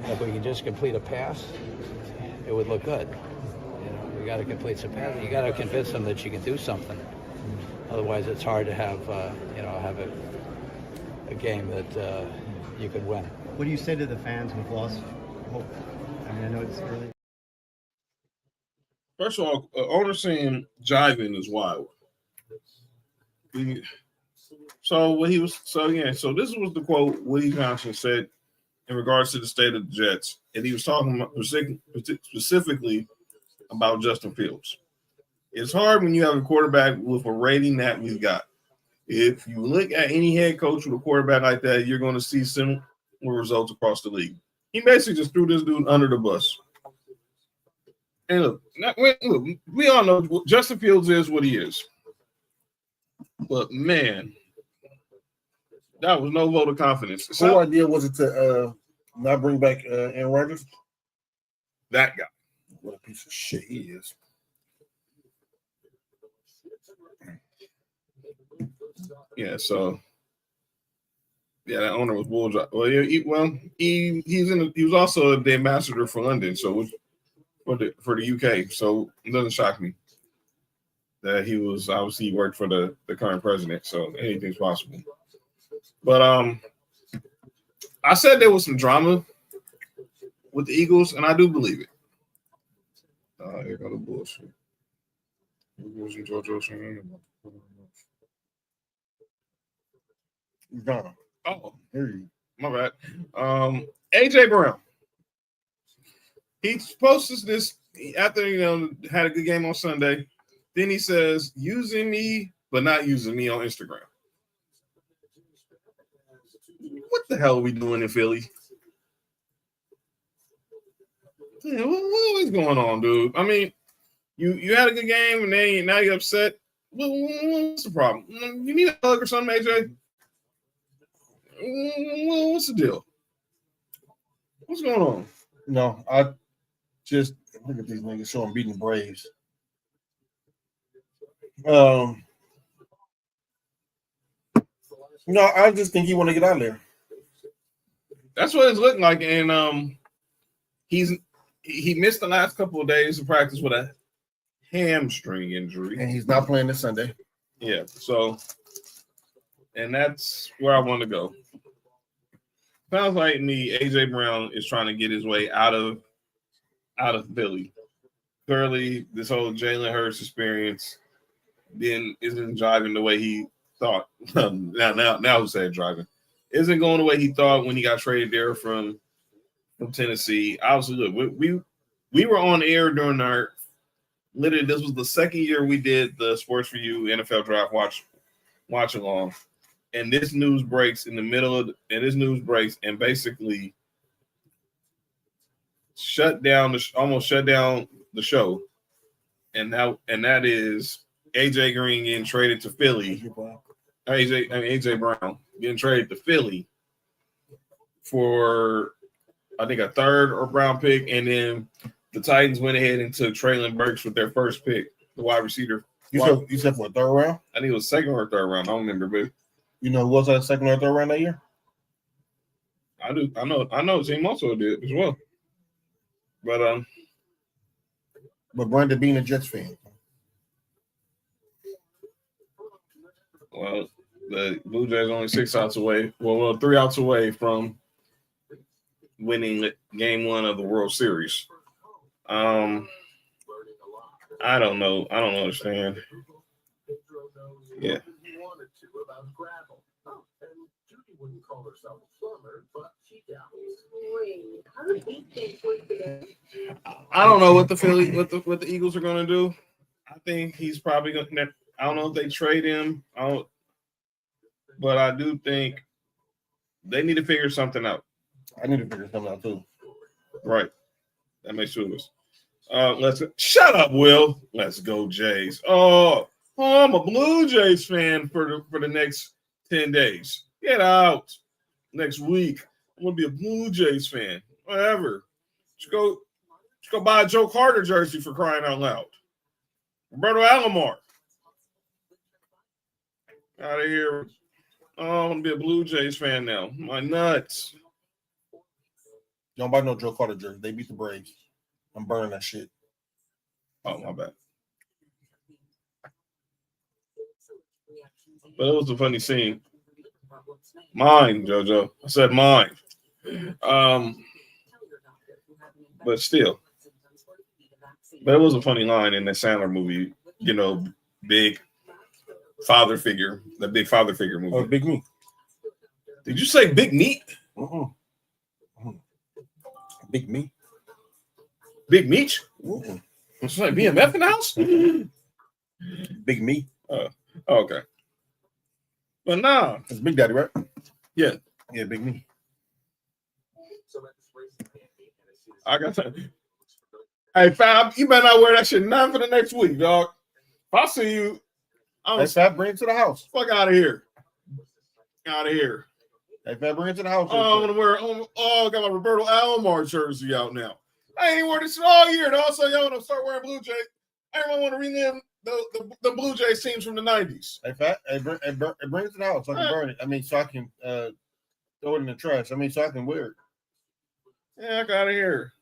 Speaker 10: if we can just complete a pass, it would look good. We got to complete some passes. You got to convince them that you can do something. Otherwise, it's hard to have a game that you could win.
Speaker 11: What do you say to the fans who've lost hope? I mean, I know it's early.
Speaker 3: First of all, owner saying jiving is wild. So this was the quote Woody Johnson said in regards to the state of the Jets, and he was talking about specifically about Justin Fields. It's hard when you have a quarterback with a rating that we've got. If you look at any head coach with a quarterback like that, you're going to see similar results across the league. He basically just threw this dude under the bus. And look, we all know Justin Fields is what he is. But, man, that was no vote of confidence.
Speaker 4: Whose idea was it to not bring back Aaron Rodgers?
Speaker 3: That guy.
Speaker 4: What a piece of shit he is.
Speaker 3: Yeah, so that owner was bull. Well, he was also the ambassador for London, so for the UK. So it doesn't shock me that he worked for the current president. So anything's possible. But I said there was some drama with the Eagles, and I do believe it. Here go the bullshit.
Speaker 4: John.
Speaker 3: Oh,
Speaker 4: here you.
Speaker 3: My bad. AJ Brown. He posts this after had a good game on Sunday. Then he says, using me, but not using me on Instagram. What the hell are we doing in Philly? Yeah, what is going on, dude? I mean, You had a good game, and then now you're upset. What's the problem? You need a hug or something, AJ? What's the deal? What's going on?
Speaker 4: No, I just look at these niggas showing beating the Braves. No, I just think he want to get out of there.
Speaker 3: That's what it's looking like, and he missed the last couple of days of practice with a hamstring injury,
Speaker 4: And he's not playing this Sunday.
Speaker 3: Yeah, so, and that's where I want to go. Sounds like me, AJ Brown is trying to get his way out of Philly. Clearly, this whole Jalen Hurts experience then isn't driving the way he thought. now who said driving? Isn't going the way he thought when he got traded there from Tennessee. Obviously, look, we were on air during our literally this was the second year we did the Sports4U NFL Draft watch along, and this news breaks in the middle of and basically almost shut down the show, and that is AJ Green getting traded to Philly. AJ Brown getting traded to Philly for I think a third or round pick, and then the Titans went ahead and took Traylon Burks with their first pick, the wide receiver.
Speaker 4: You said for a third round?
Speaker 3: I think it was second or third round. I don't remember, but
Speaker 4: you know who was that second or third round that year?
Speaker 3: I do. I know. The team also did as well. But
Speaker 4: Brandon being a Jets fan.
Speaker 3: Well, the Blue Jays only 6 outs away. Well, 3 outs away from winning Game 1 of the World Series. I don't know. I don't understand. Yeah. I don't know what the Eagles are going to do. I think he's probably going to. I don't know if they trade him. But I do think they need to figure something out.
Speaker 4: I need to figure something out too.
Speaker 3: Right. That makes 2 of us. Let's shut up, Will. Let's go, Jays. Oh, I'm a Blue Jays fan for the next 10 days. Get out. Next week, I'm gonna be a Blue Jays fan. Whatever. Just go buy a Joe Carter jersey for crying out loud. Roberto Alomar. Out of here. Oh, I'm gonna be a Blue Jays fan now. My nuts.
Speaker 4: Don't buy no Joe Carter jersey. They beat the Braves. I'm burning that shit.
Speaker 3: Oh, my bad. But it was a funny scene. Mine, JoJo. I said mine. But still. But it was a funny line in the Sandler movie. You know, big father figure. The big father figure movie.
Speaker 4: Oh, Big Meat.
Speaker 3: Did you say Big Meat?
Speaker 4: Big Meat.
Speaker 3: Big Meat? It's like BMF in the house?
Speaker 4: Big Meat.
Speaker 3: Okay. But nah.
Speaker 4: It's Big Daddy, right?
Speaker 3: Yeah.
Speaker 4: Yeah, Big Meat.
Speaker 3: I got that. Hey, Fab, you better not wear that shit none for the next week, dog. If I see you,
Speaker 4: Hey, Fab, bring it to the house.
Speaker 3: Fuck out of here. Out of here.
Speaker 4: Hey, Fab, bring it to the house.
Speaker 3: Oh, I'm gonna I got my Roberto Alomar jersey out now. I ain't worn this all year. Though. Also, y'all want to start wearing Blue Jays. Everyone want to rename the Blue Jays teams from the 90s.
Speaker 4: Hey, Fab, bring it to the house so I can burn it. I mean, so I can throw it in the trash. I mean, so I can wear it.
Speaker 3: Yeah, I got out of here.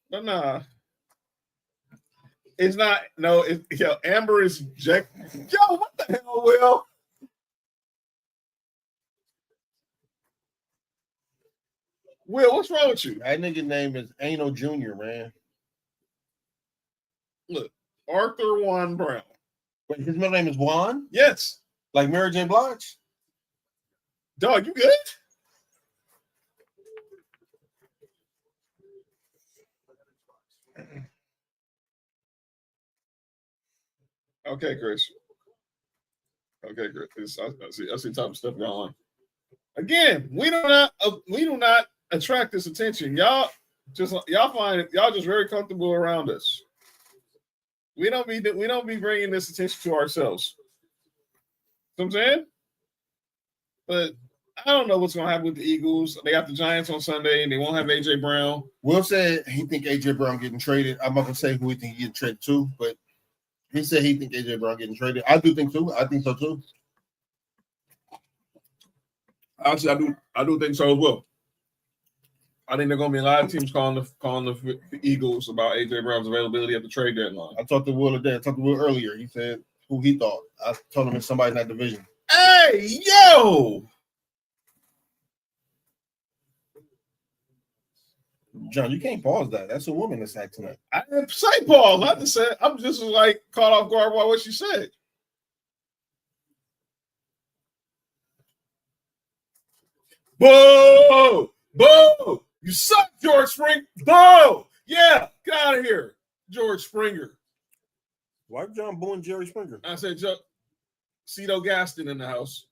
Speaker 3: But nah. It's not. No, Amber is Jack. Yo, what the hell, Will? Will, what's wrong with you?
Speaker 4: That nigga name is Ano Jr., man.
Speaker 3: Look, Arthur Juan Brown.
Speaker 4: Wait, his middle name is Juan?
Speaker 3: Yes.
Speaker 4: Like Mary J. Blige?
Speaker 3: Dog, you good? Okay, Chris. I see top stuff going on. Again, we do not attract this attention. Y'all Just y'all just very comfortable around us. We don't be bringing this attention to ourselves. You know what I'm saying? But I don't know what's going to happen with the Eagles. They got the Giants on Sunday, and they won't have A.J. Brown.
Speaker 4: Will said he think A.J. Brown getting traded. I'm not going to say who he think he getting traded to, but he said he think A.J. Brown getting traded. I do think so. I think so, too.
Speaker 3: Actually, I do think so as well. I think there are going to be a lot of teams calling the Eagles about A.J. Brown's availability at the trade deadline.
Speaker 4: I talked to Will today. I talked to Will earlier. He said who he thought. I told him it's somebody in that division.
Speaker 3: Hey, yo!
Speaker 4: John, you can't pause that. That's a woman that's acting tonight.
Speaker 3: I didn't say pause. I just said I'm just like caught off guard by what she said. Boo! Boo! You suck, George Springer. Boo! Yeah, get out of here, George Springer.
Speaker 4: Why John booing Jerry Springer?
Speaker 3: I said, Cito Gaston in the house.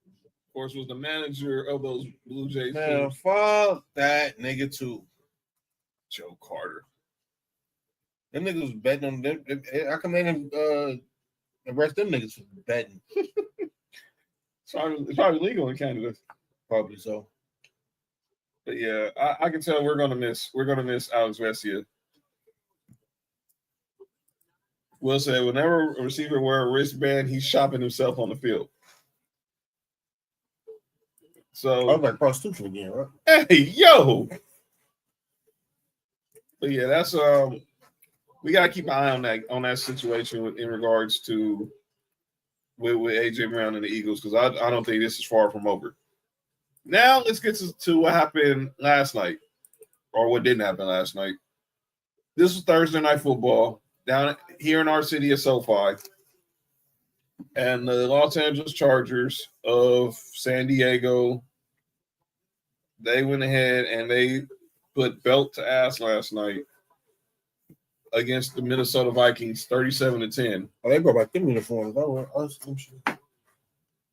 Speaker 3: Of course, was the manager of those Blue Jays.
Speaker 4: Man, fuck that nigga too.
Speaker 3: Joe Carter.
Speaker 4: Them niggas was betting on them. I come in and arrest them niggas for betting.
Speaker 3: It's probably legal in Canada.
Speaker 4: Probably so.
Speaker 3: But yeah, I can tell we're gonna miss Alex Vesia. Will said whenever a receiver wear a wristband, he's shopping himself on the field. So
Speaker 4: I was like prostitution again, right?
Speaker 3: Hey, yo. But yeah, that's we gotta keep an eye on that situation in regards to with AJ Brown and the Eagles, because I don't think this is far from over. Now let's get to what happened last night, or what didn't happen last night. This was Thursday Night Football down here in our city of SoFi, and the Los Angeles Chargers of San Diego, they went ahead and they put belt to ass last night against the Minnesota Vikings, 37-10.
Speaker 4: Oh, they brought back them uniforms.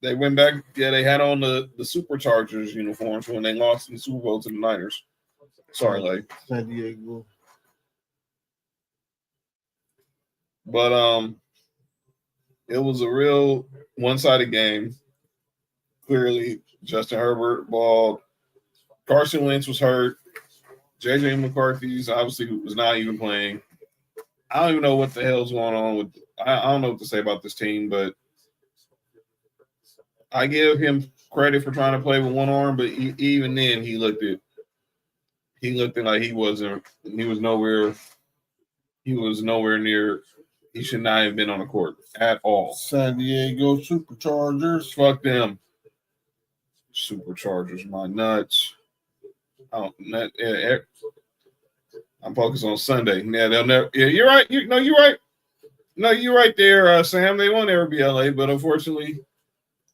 Speaker 3: They went back. Yeah, they had on the Superchargers uniforms when they lost in the Super Bowl to the Niners. Sorry, like
Speaker 4: San Diego.
Speaker 3: But it was a real one-sided game. Clearly, Justin Herbert balled. Carson Wentz was hurt. J.J. McCarthy's obviously was not even playing. I don't even know what the hell's going on with. I don't know what to say about this team, but I give him credit for trying to play with one arm. But even then, he looked like he wasn't. He was nowhere. He was nowhere near. He should not have been on the court at all.
Speaker 4: San Diego Superchargers.
Speaker 3: Fuck them. Superchargers, my nuts. I'm focused on Sunday. Yeah, they'll never. Yeah, you're right. You're right. No, you're right there, Sam. They won't ever be LA, but unfortunately,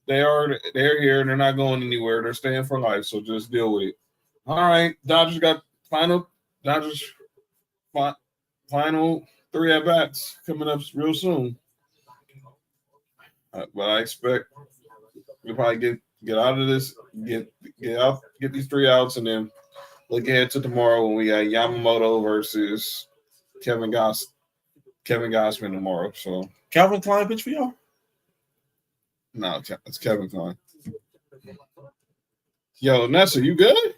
Speaker 3: they're here and they're not going anywhere. They're staying for life. So just deal with it. All right, Dodgers got final 3 at bats coming up real soon. But I expect we'll probably get out of this, get these 3 outs, and then look ahead to tomorrow when we got Yamamoto versus Kevin Gausman tomorrow. So
Speaker 4: Calvin Klein pitch for y'all?
Speaker 3: No, it's Kevin Klein. Yo, Nessa, you good?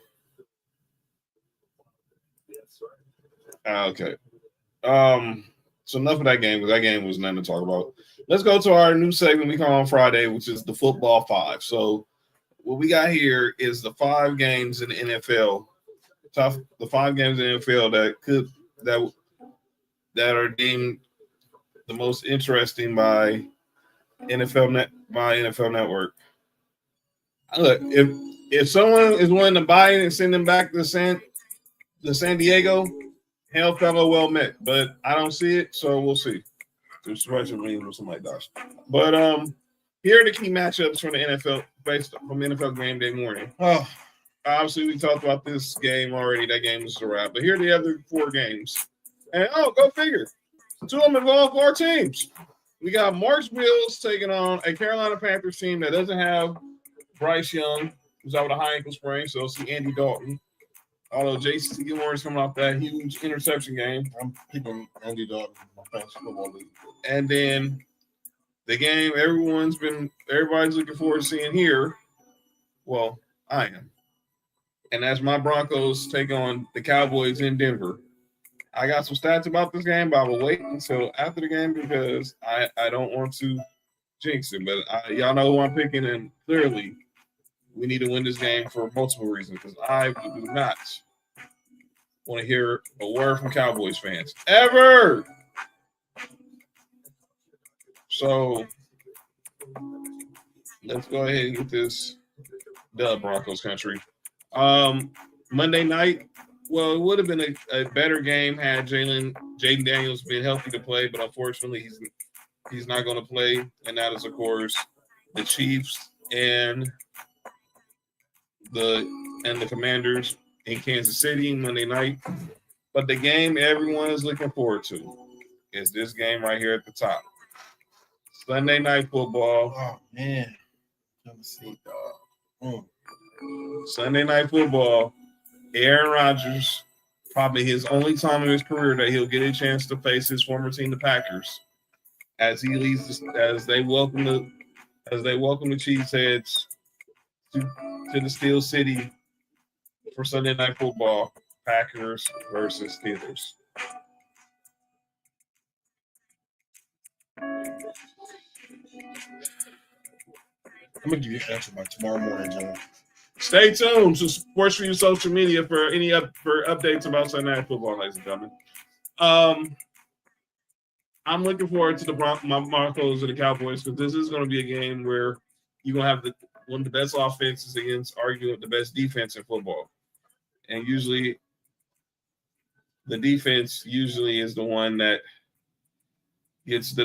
Speaker 3: Okay. So enough of that game, because that game was nothing to talk about. Let's go to our new segment we call on Friday, which is the Football 5. So what we got here is the 5 games in the NFL. The 5 games in the NFL that are deemed the most interesting by NFL Network. Look, if someone is willing to buy it and send them back to San Diego, hell, fellow, well met. But I don't see it, so we'll see. There's special means with somebody does. But here are the key matchups from the NFL based from NFL game day morning. Oh, obviously we talked about this game already. That game was a wrap. But here are the other 4 games. And go figure. 2 of them involve our teams. We got Mark's Bills taking on a Carolina Panthers team that doesn't have Bryce Young who's out with a high ankle sprain, so see Andy Dalton. Although J.C. Gilmore is coming off that huge interception game.
Speaker 4: I'm keeping Andy Dalton in my fantasy football league.
Speaker 3: And then the game everybody's looking forward to seeing here. Well, I am. And that's my Broncos take on the Cowboys in Denver. I got some stats about this game, but I will wait until after the game because I don't want to jinx it. But y'all know who I'm picking, and clearly we need to win this game for multiple reasons because I do not want to hear a word from Cowboys fans ever. So let's go ahead and get this dub, Broncos country. Monday night, well, it would have been a better game had Jaden Daniels been healthy to play, but unfortunately he's not going to play, and that is, of course, the Chiefs and the Commanders in Kansas City Monday night. But the game everyone is looking forward to is this game right here at the top. Sunday Night Football.
Speaker 4: Oh, man. Let me see, dog.
Speaker 3: Sunday Night Football. Aaron Rodgers, probably his only time in his career that he'll get a chance to face his former team, the Packers, as he leads, as they welcome the Cheeseheads to the Steel City for Sunday Night Football. Packers versus Steelers.
Speaker 4: I'm gonna give you an answer by tomorrow morning, John.
Speaker 3: Stay tuned to Sports4U social media for any updates about Sunday Night Football, ladies and gentlemen. I'm looking forward to the Broncos and the Cowboys because this is going to be a game where you're going to have one of the best offenses against arguably the best defense in football, and usually the defense is the one that gets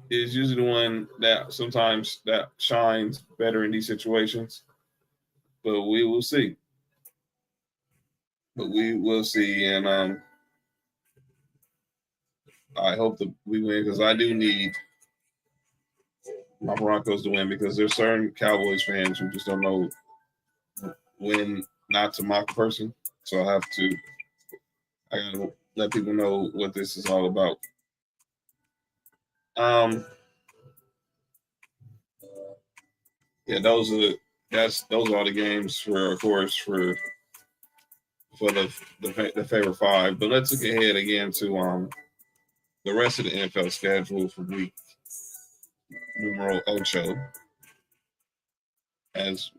Speaker 3: is usually the one that sometimes that shines better in these situations. But we will see. And I hope that we win because I do need my Broncos to win because there's certain Cowboys fans who just don't know when not to mock a person. So I gotta let people know what this is all about. Yeah, those are the games for the favorite five. But let's look ahead again to the rest of the NFL schedule for week numero 8, as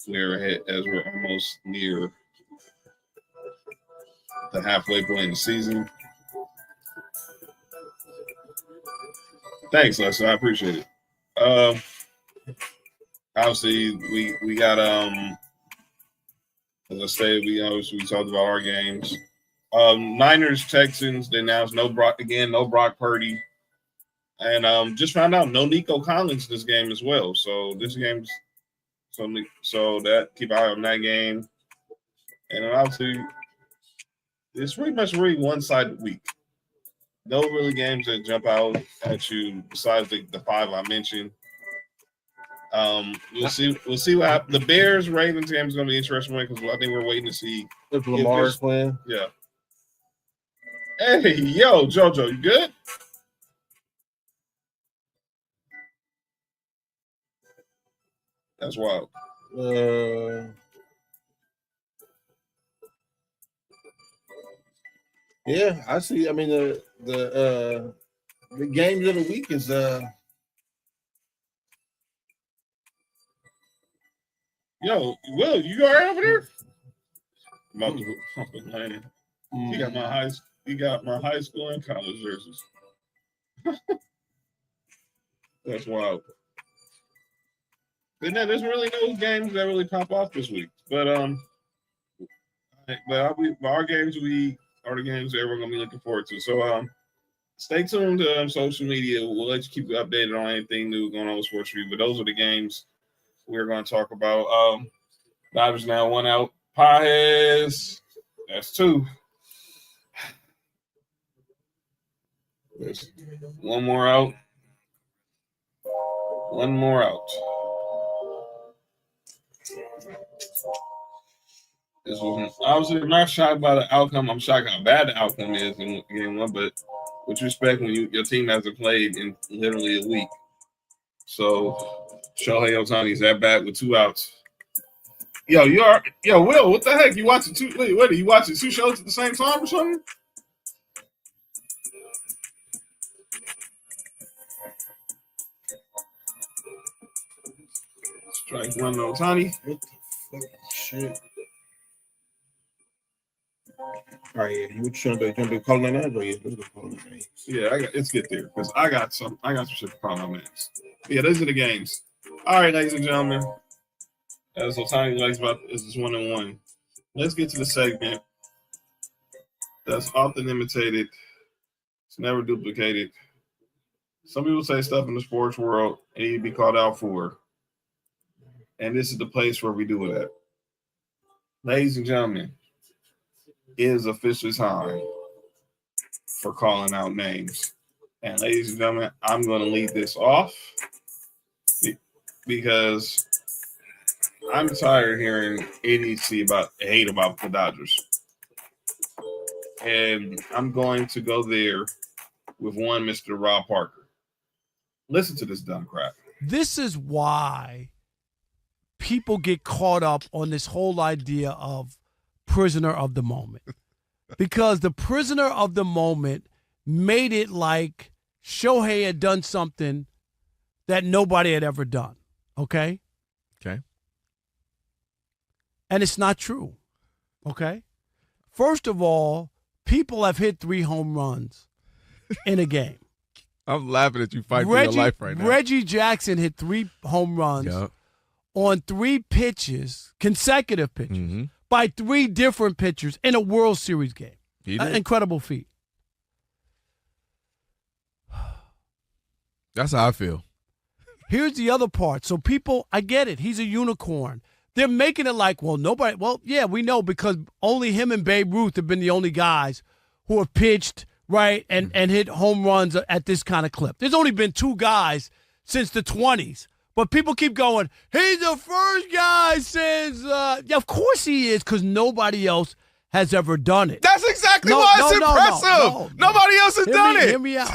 Speaker 3: we're almost near the halfway point in the season. Thanks, Lester. I appreciate it. Obviously, we got as I said, we talked about our games. Niners, Texans, they announced no Brock Purdy. And just found out no Nico Collins this game as well. So this game's so that keep an eye on that game. And obviously, it's pretty much really one-sided week. No really games that jump out at you besides the five I mentioned. We'll see what happens. The Bears Ravens game is going to be an interesting one because I think we're waiting to see
Speaker 4: if Lamar's playing.
Speaker 3: Yeah. Hey, yo, JoJo, you good? That's wild.
Speaker 4: Yeah, I see. I mean, the games of the week is
Speaker 3: Yo, Will, you all right over there? About to land. You got my high school and college jerseys. That's wild. But no, there's really no games that really pop off this week. But our games are the games that we're gonna be looking forward to. So stay tuned to social media. We'll let you keep you updated on anything new going on with Sports4U. But those are the games we're going to talk about. Dodgers now 1 out. Pajes, that's 2. There's one more out. One more out. This was obviously I'm not shocked by the outcome. I'm shocked how bad the outcome is in game one, but with respect, when your team hasn't played in literally a week. So Shohei Ohtani's at bat with 2 outs. Yo, Will, what the heck? You watching are you watching 2 shows at the same time or something? Strike 1 to Ohtani.
Speaker 4: What the fuck? Shit. All right, yeah. You trying to do calling that or yeah? Let's go calling that names.
Speaker 3: Yeah, let's get there because I got some shit to call on names. Yeah, those are the games. All right, ladies and gentlemen. As Ohtani likes about this is 1-1. Let's get to the segment that's often imitated. It's never duplicated. Some people say stuff in the sports world and need to be called out for. And this is the place where we do it at. Ladies and gentlemen, it is officially time for calling out names. And ladies and gentlemen, I'm going to lead this off because I'm tired of hearing idiocy hate about the Dodgers. And I'm going to go there with one Mr. Rob Parker. Listen to this dumb crap.
Speaker 12: This is why people get caught up on this whole idea of prisoner of the moment. Because the prisoner of the moment made it like Shohei had done something that nobody had ever done. Okay?
Speaker 13: Okay.
Speaker 12: And it's not true. Okay? First of all, people have hit 3 home runs in a game.
Speaker 13: I'm laughing at you fighting for your life right now.
Speaker 12: Reggie Jackson hit 3 home runs on 3 pitches, consecutive pitches, by 3 different pitchers in a World Series game. An incredible feat.
Speaker 13: That's how I feel.
Speaker 12: Here's the other part. So people, I get it. He's a unicorn. They're making it like, well, yeah, we know because only him and Babe Ruth have been the only guys who have pitched, right, and hit home runs at this kind of clip. There's only been 2 guys since the 20s. But people keep going, he's the first guy since, yeah, of course he is, because nobody else has ever done it.
Speaker 13: That's exactly why it's impressive. Nobody else has done it.
Speaker 12: Hear me out.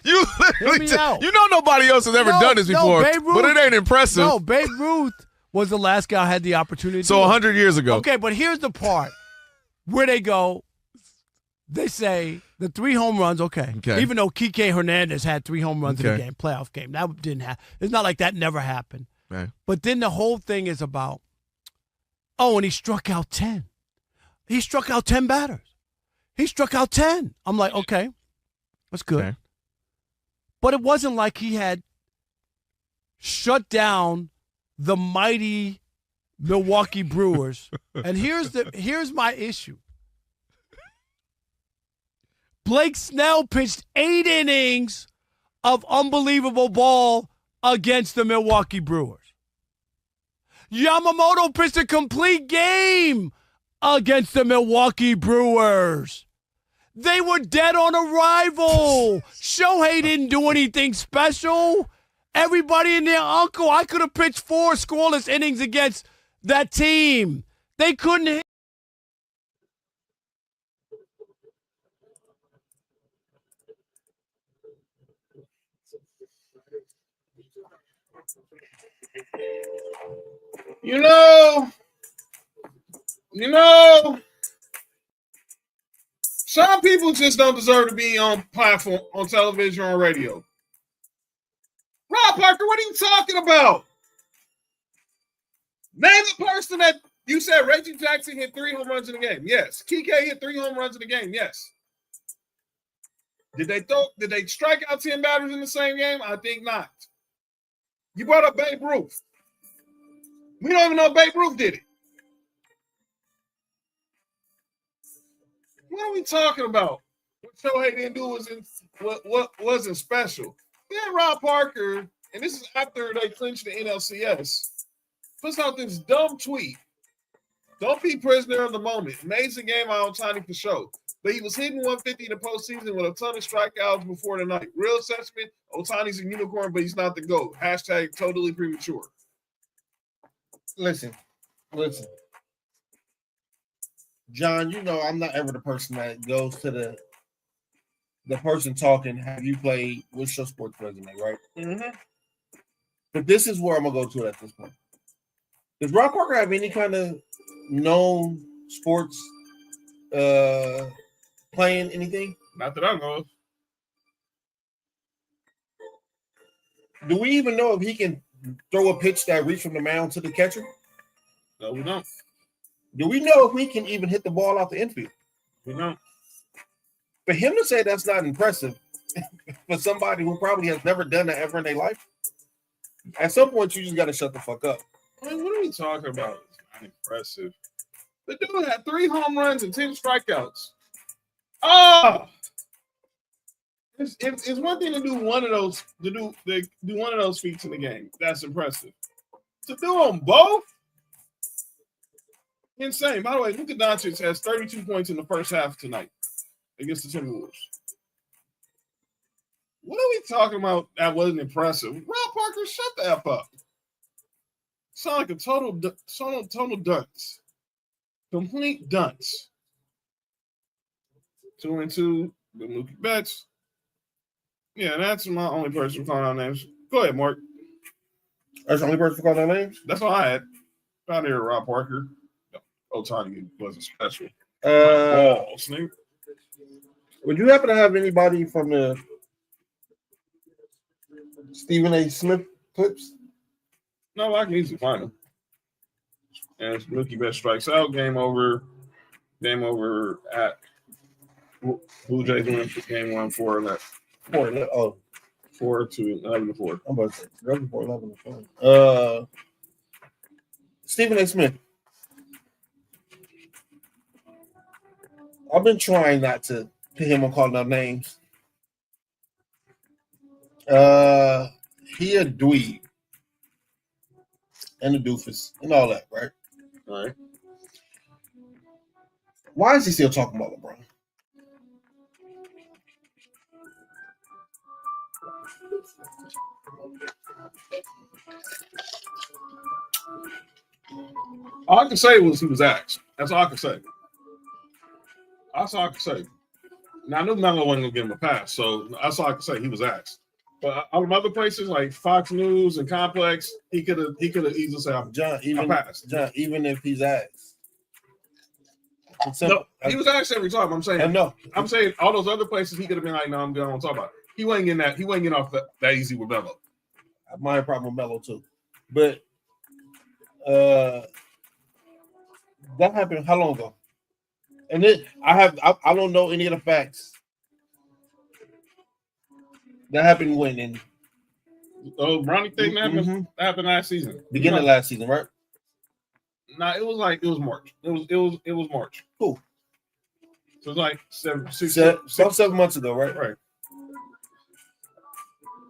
Speaker 13: You literally, you know nobody else has ever done this before, but it ain't impressive.
Speaker 12: No, Babe Ruth was the last guy who had the opportunity.
Speaker 13: So 100 years ago.
Speaker 12: Okay, but here's the part where they go, they say the 3 home runs, okay. Even though Kike Hernandez had 3 home runs in a game, playoff game. That didn't happen. It's not like that never happened.
Speaker 13: Right.
Speaker 12: But then the whole thing is about, and he struck out 10. He struck out 10 batters. He struck out 10. I'm like, okay, that's good. Okay. But it wasn't like he had shut down the mighty Milwaukee Brewers. And here's my issue. Blake Snell pitched 8 innings of unbelievable ball against the Milwaukee Brewers. Yamamoto pitched a complete game against the Milwaukee Brewers. They were dead on arrival. Shohei didn't do anything special. Everybody and their uncle, I could have pitched 4 scoreless innings against that team. They couldn't hit.
Speaker 3: You know, some people just don't deserve to be on platform, on television or radio. Rob Parker, what are you talking about? Name the person that you said Reggie Jackson hit 3 home runs in the game. Yes. Kike hit 3 home runs in the game. Yes. Did they strike out 10 batters in the same game? I think not. You brought up Babe Ruth. We don't even know if Babe Ruth did it. What are we talking about? What Shohei didn't do what wasn't special. Then Rob Parker, and this is after they clinched the NLCS, puts out this dumb tweet. Don't be prisoner of the moment. Amazing game on Ohtani for sure. But he was hitting 150 in the postseason with a ton of strikeouts before the night. Real assessment, Ohtani's a unicorn, but he's not the GOAT. # totally premature.
Speaker 4: Listen, Listen, John, you know I'm not ever the person that goes to the person talking, have you played, what's your sports resume, right?
Speaker 3: Mm-hmm.
Speaker 4: But this is where I'm going to go to at this point. Does Rob Parker have any kind of known sports playing anything?
Speaker 3: Not that I know of.
Speaker 4: Do we even know if he can throw a pitch that reach from the mound to the catcher?
Speaker 3: No, we don't.
Speaker 4: Do we know if we can even hit the ball out the infield?
Speaker 3: We don't.
Speaker 4: For him to say that's not impressive for somebody who probably has never done that ever in their life, at some point you just got to shut the fuck up.
Speaker 3: I mean, what are we talking about? It's not impressive. The dude had 3 home runs and 10 strikeouts. Oh, it's one thing to do one of those do one of those feats in the game. That's impressive. To do them both, insane. By the way, Luka Doncic has 32 points in the first half tonight against the Timberwolves. What are we talking about that wasn't impressive? Rob Parker, shut the F up. Sound like a total dunce. Complete dunce. 2-2 with Mookie Betts. Yeah, that's my only person calling out names. Go ahead, Mark.
Speaker 4: That's the only person calling out names?
Speaker 3: That's all I had. Out here, Rob Parker. Otani wasn't special.
Speaker 4: Would you happen to have anybody from the Stephen A. Smith clips?
Speaker 3: No, I can easily find him. And Mookie Betts strikes out. Game over. Game over at Blue Jays win game 1 4-11. 4-11-4.
Speaker 4: I'm about to say 11-4. Stephen A. Smith. I've been trying not to put him on calling out names. He a dweeb and a doofus and all that, right?
Speaker 3: All right.
Speaker 4: Why is he still talking about LeBron?
Speaker 3: All I can say was he was asked. That's all I can say. That's all I can say. Now I knew Melo wasn't gonna give him a pass, so that's all I can say. He was asked. But all the other places like Fox News and Complex, he could have easily said,
Speaker 4: John,
Speaker 3: I passed.
Speaker 4: John, even if he's asked.
Speaker 3: No, he was asked every time. I'm saying I'm saying all those other places he could have been like, no, I'm good, I don't talk about it. He wasn't getting that. He wasn't getting off that easy with Melo.
Speaker 4: I might have a problem with Melo too. But that happened how long ago? And then I don't know any of the facts. That happened when in
Speaker 3: Bronny thing happened last season.
Speaker 4: Beginning of last season, right?
Speaker 3: Nah, it was March. It was March.
Speaker 4: Cool.
Speaker 3: So it was like 7
Speaker 4: months ago, right?
Speaker 3: Right.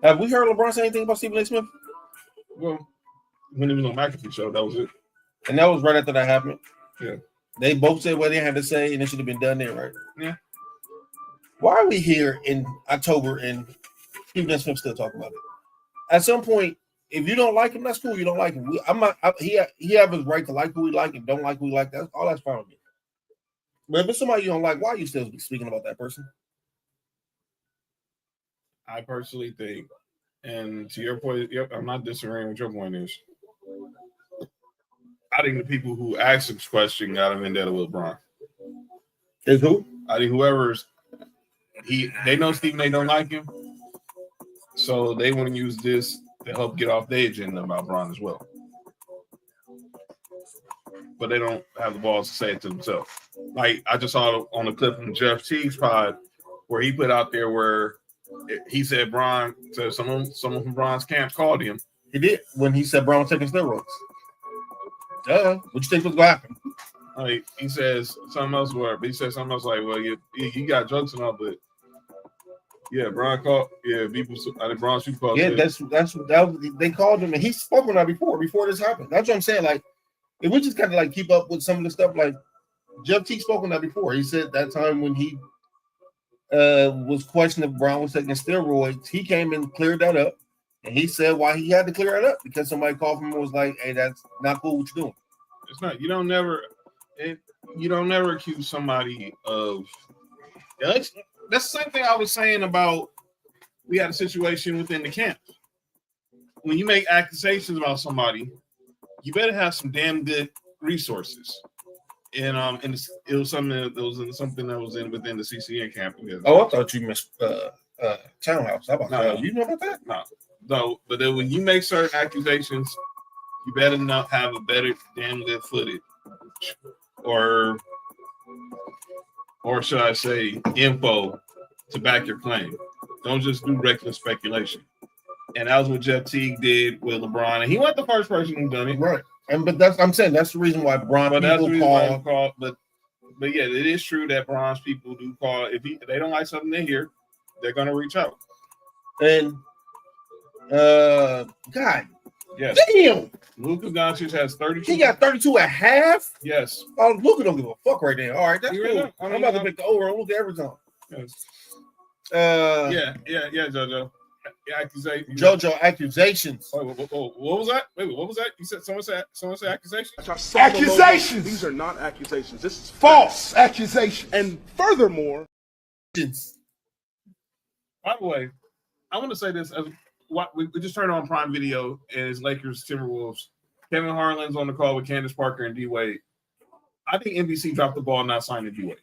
Speaker 4: Have we heard LeBron say anything about Stephen A. Smith?
Speaker 3: Well, when he was on McAfee show, that was it.
Speaker 4: And that was right after that happened.
Speaker 3: Yeah.
Speaker 4: They both said what they had to say, and it should have been done there, right?
Speaker 3: Yeah.
Speaker 4: Why are we here in October and Stephen A. Smith still talking about it? At some point, if you don't like him, that's cool. You don't like him. He have his right to like who he like and don't like who he like. That's fine with me. But if it's somebody you don't like, why are you still speaking about that person?
Speaker 3: I personally think, and to your point, I'm not disagreeing with your point is, I think the people who asked this question got him in there with LeBron.
Speaker 4: Is who?
Speaker 3: I think they know Stephen A. don't like him, so they want to use this to help get off their agenda about Bron as well. But they don't have the balls to say it to themselves. Like I just saw on the clip from Jeff Teague's pod where he put out there where he said Bron, so someone from Bron's camp called him.
Speaker 4: He did when he said Bron was taking steroids. Duh. What you think was gonna happen?
Speaker 3: Like he says something else, but he said something else like, "Well, you got jokes and all, but yeah, Bron called. Yeah, people. I think Bron should call.
Speaker 4: Yeah, that they called him, and he spoke on that before this happened. That's what I'm saying. Like, if we just kind of like keep up with some of the stuff, like Jeff Teague spoke on that before. He said that time when he was questioning if Bron was taking steroids, he came and cleared that up. And he said why he had to clear it up because somebody called him and was like, "Hey, that's not cool what you're doing."
Speaker 3: It's not. You don't never accuse somebody of. That's the same thing I was saying about. We had a situation within the camp. When you make accusations about somebody, you better have some damn good resources. And it was something that was within the CCN camp.
Speaker 4: Oh, I thought you missed Townhouse. How about
Speaker 3: that?
Speaker 4: You know about that?
Speaker 3: No. But then when you make certain accusations, you better not have a better damn good footage, or should I say, info to back your claim. Don't just do reckless speculation. And that was what Jeff Teague did with LeBron, and he wasn't the first person who done it.
Speaker 4: Right. I'm saying that's the reason why Bron people call.
Speaker 3: But yeah, it is true that Bron's people do call. If they don't like something they hear, they're gonna reach out.
Speaker 4: And God,
Speaker 3: yes,
Speaker 4: damn,
Speaker 3: Luka Doncic has 32.
Speaker 4: He got 32 at half.
Speaker 3: Yes.
Speaker 4: Oh, Luka don't give a fuck right now. All right, that's
Speaker 3: You're
Speaker 4: cool.
Speaker 3: right.
Speaker 4: I'm about to pick the over on Luka every time.
Speaker 3: Yes.
Speaker 4: Yeah,
Speaker 3: JoJo. Accusations.
Speaker 4: JoJo accusations.
Speaker 3: What was that? Wait, what was that? You said someone said accusations?
Speaker 14: Accusations. These are not accusations. This is false accusations. And furthermore,
Speaker 3: by the way, I want to say this as we just turned on Prime Video and it's Lakers Timberwolves. Kevin Harlan's on the call with Candace Parker and D Wade. I think NBC dropped the ball not signing D Wade.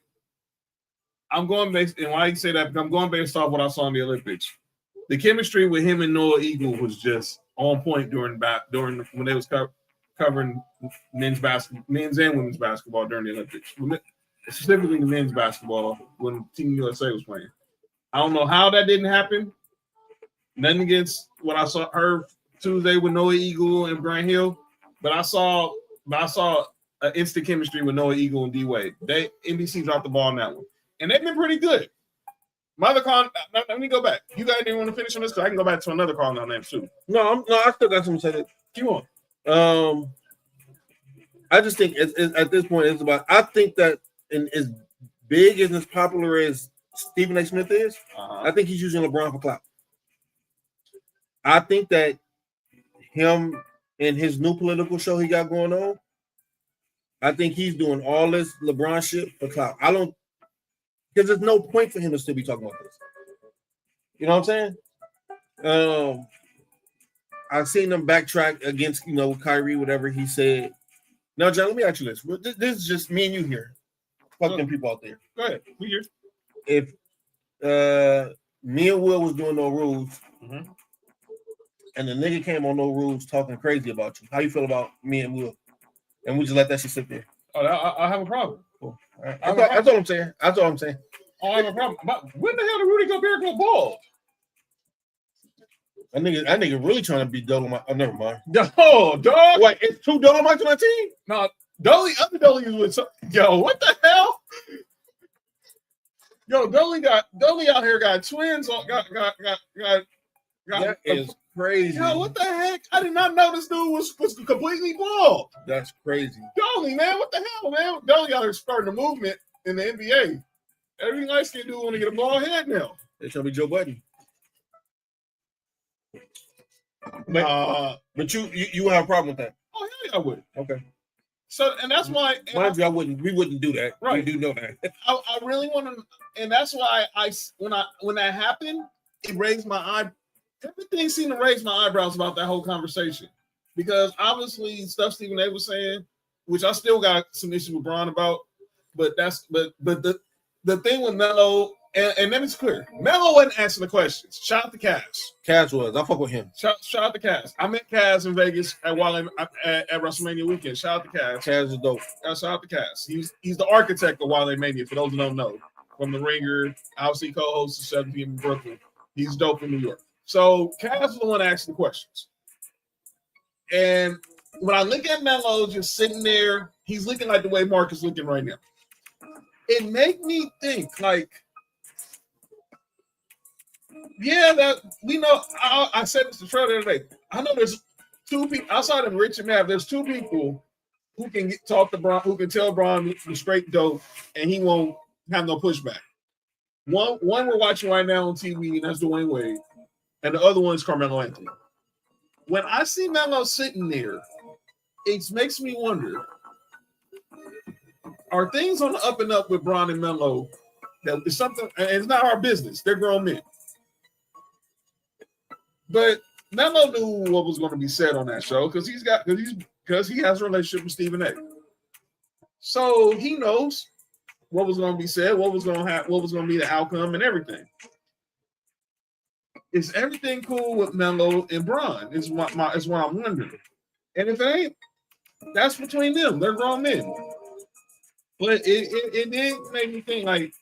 Speaker 3: I'm going based, and why you say that? Because I'm going based off what I saw in the Olympics. The chemistry with him and Noah Eagle was just on point during when they was covering men's and women's basketball during the Olympics, specifically the men's basketball when Team USA was playing. I don't know how that didn't happen. Nothing against what I heard Tuesday with Noah Eagle and Brian Hill, but I saw an instant chemistry with Noah Eagle and D Wade. NBC dropped the ball on that one, and they've been pretty good. My other call, let me go back. You guys didn't want to finish on this, because I can go back to another call on that too.
Speaker 4: No, I still got something to say.
Speaker 3: Keep on.
Speaker 4: I just think at this point it's about. I think that as big and as popular as Stephen A. Smith is, I think he's using LeBron for clout. I think that him and his new political show he got going on, I think he's doing all this LeBron shit for clout. I don't. Because there's no point for him to still be talking about this. You know what I'm saying? I've seen them backtrack against, Kyrie, whatever he said. Now, John, let me ask you this. This is just me and you here. Fuck them people out there.
Speaker 3: Go ahead. We here.
Speaker 4: If me and Will was doing no rules, and the nigga came on no rules talking crazy about you, how you feel about me and Will? And we just let that shit sit there.
Speaker 3: Oh, I have a problem.
Speaker 4: Cool. Right. That's all I'm saying. That's all I'm saying.
Speaker 3: Oh, I have a problem. But when the hell did Rudy Gobert go bald?
Speaker 4: That nigga really trying to be Dolomite. Oh, never mind.
Speaker 3: No, dog.
Speaker 4: Wait, it's two Dolomites on that team?
Speaker 3: No, other Dolly is with some. Yo, what the hell? Yo, Dolly out here got twins.
Speaker 4: That is crazy.
Speaker 3: Yo, what the heck? I did not know this dude was completely bald.
Speaker 4: That's crazy.
Speaker 3: Dolly, man, what the hell, man? Dolly out here starting a movement in the NBA. Every light skinned dude want to get a bald head now.
Speaker 4: They trying to be Joe Budden. But you have a problem with that?
Speaker 3: Oh, hell yeah, I would.
Speaker 4: Okay.
Speaker 3: So, and that's why.
Speaker 4: Mind you, we wouldn't do that.
Speaker 3: Right.
Speaker 4: We do know that.
Speaker 3: I really want to, and that's why when that happened, it raised my eye. Everything seemed to raise my eyebrows about that whole conversation, because obviously stuff Stephen A. was saying, which I still got some issues with Bron about, but the thing with Melo, and then it's clear, Melo wasn't answering the questions. Shout out to Kaz.
Speaker 4: Kaz was. I fuck with him.
Speaker 3: Shout out to Kaz. I met Kaz in Vegas at WrestleMania weekend. Shout out to Kaz.
Speaker 4: Kaz is dope.
Speaker 3: Shout out to Kaz. He's the architect of Wale Mania. For those who don't know, from the Ringer, obviously co-host of 7 p.m. in Brooklyn. He's dope in New York. So Kaz was the one asking the questions. And when I look at Melo just sitting there, he's looking like the way Mark is looking right now. It made me think, like, yeah, that we know. I said this to Trey the other day. I know there's two people outside of Rich and Mav. There's two people who can talk to Bron, who can tell Bron the straight dope, and he won't have no pushback. One we're watching right now on TV, and that's Dwayne Wade, and the other one is Carmelo Anthony. When I see Melo sitting there, it makes me wonder: are things on the up and up with Bron and Melo that is something, and it's not our business. They're grown men. But Melo knew what was going to be said on that show because he has a relationship with Stephen A. So he knows what was going to be said, what was going to be the outcome, and everything. Is everything cool with Melo and Bron? Is what I'm wondering. And if it ain't, that's between them. They're grown men. But it did make me think like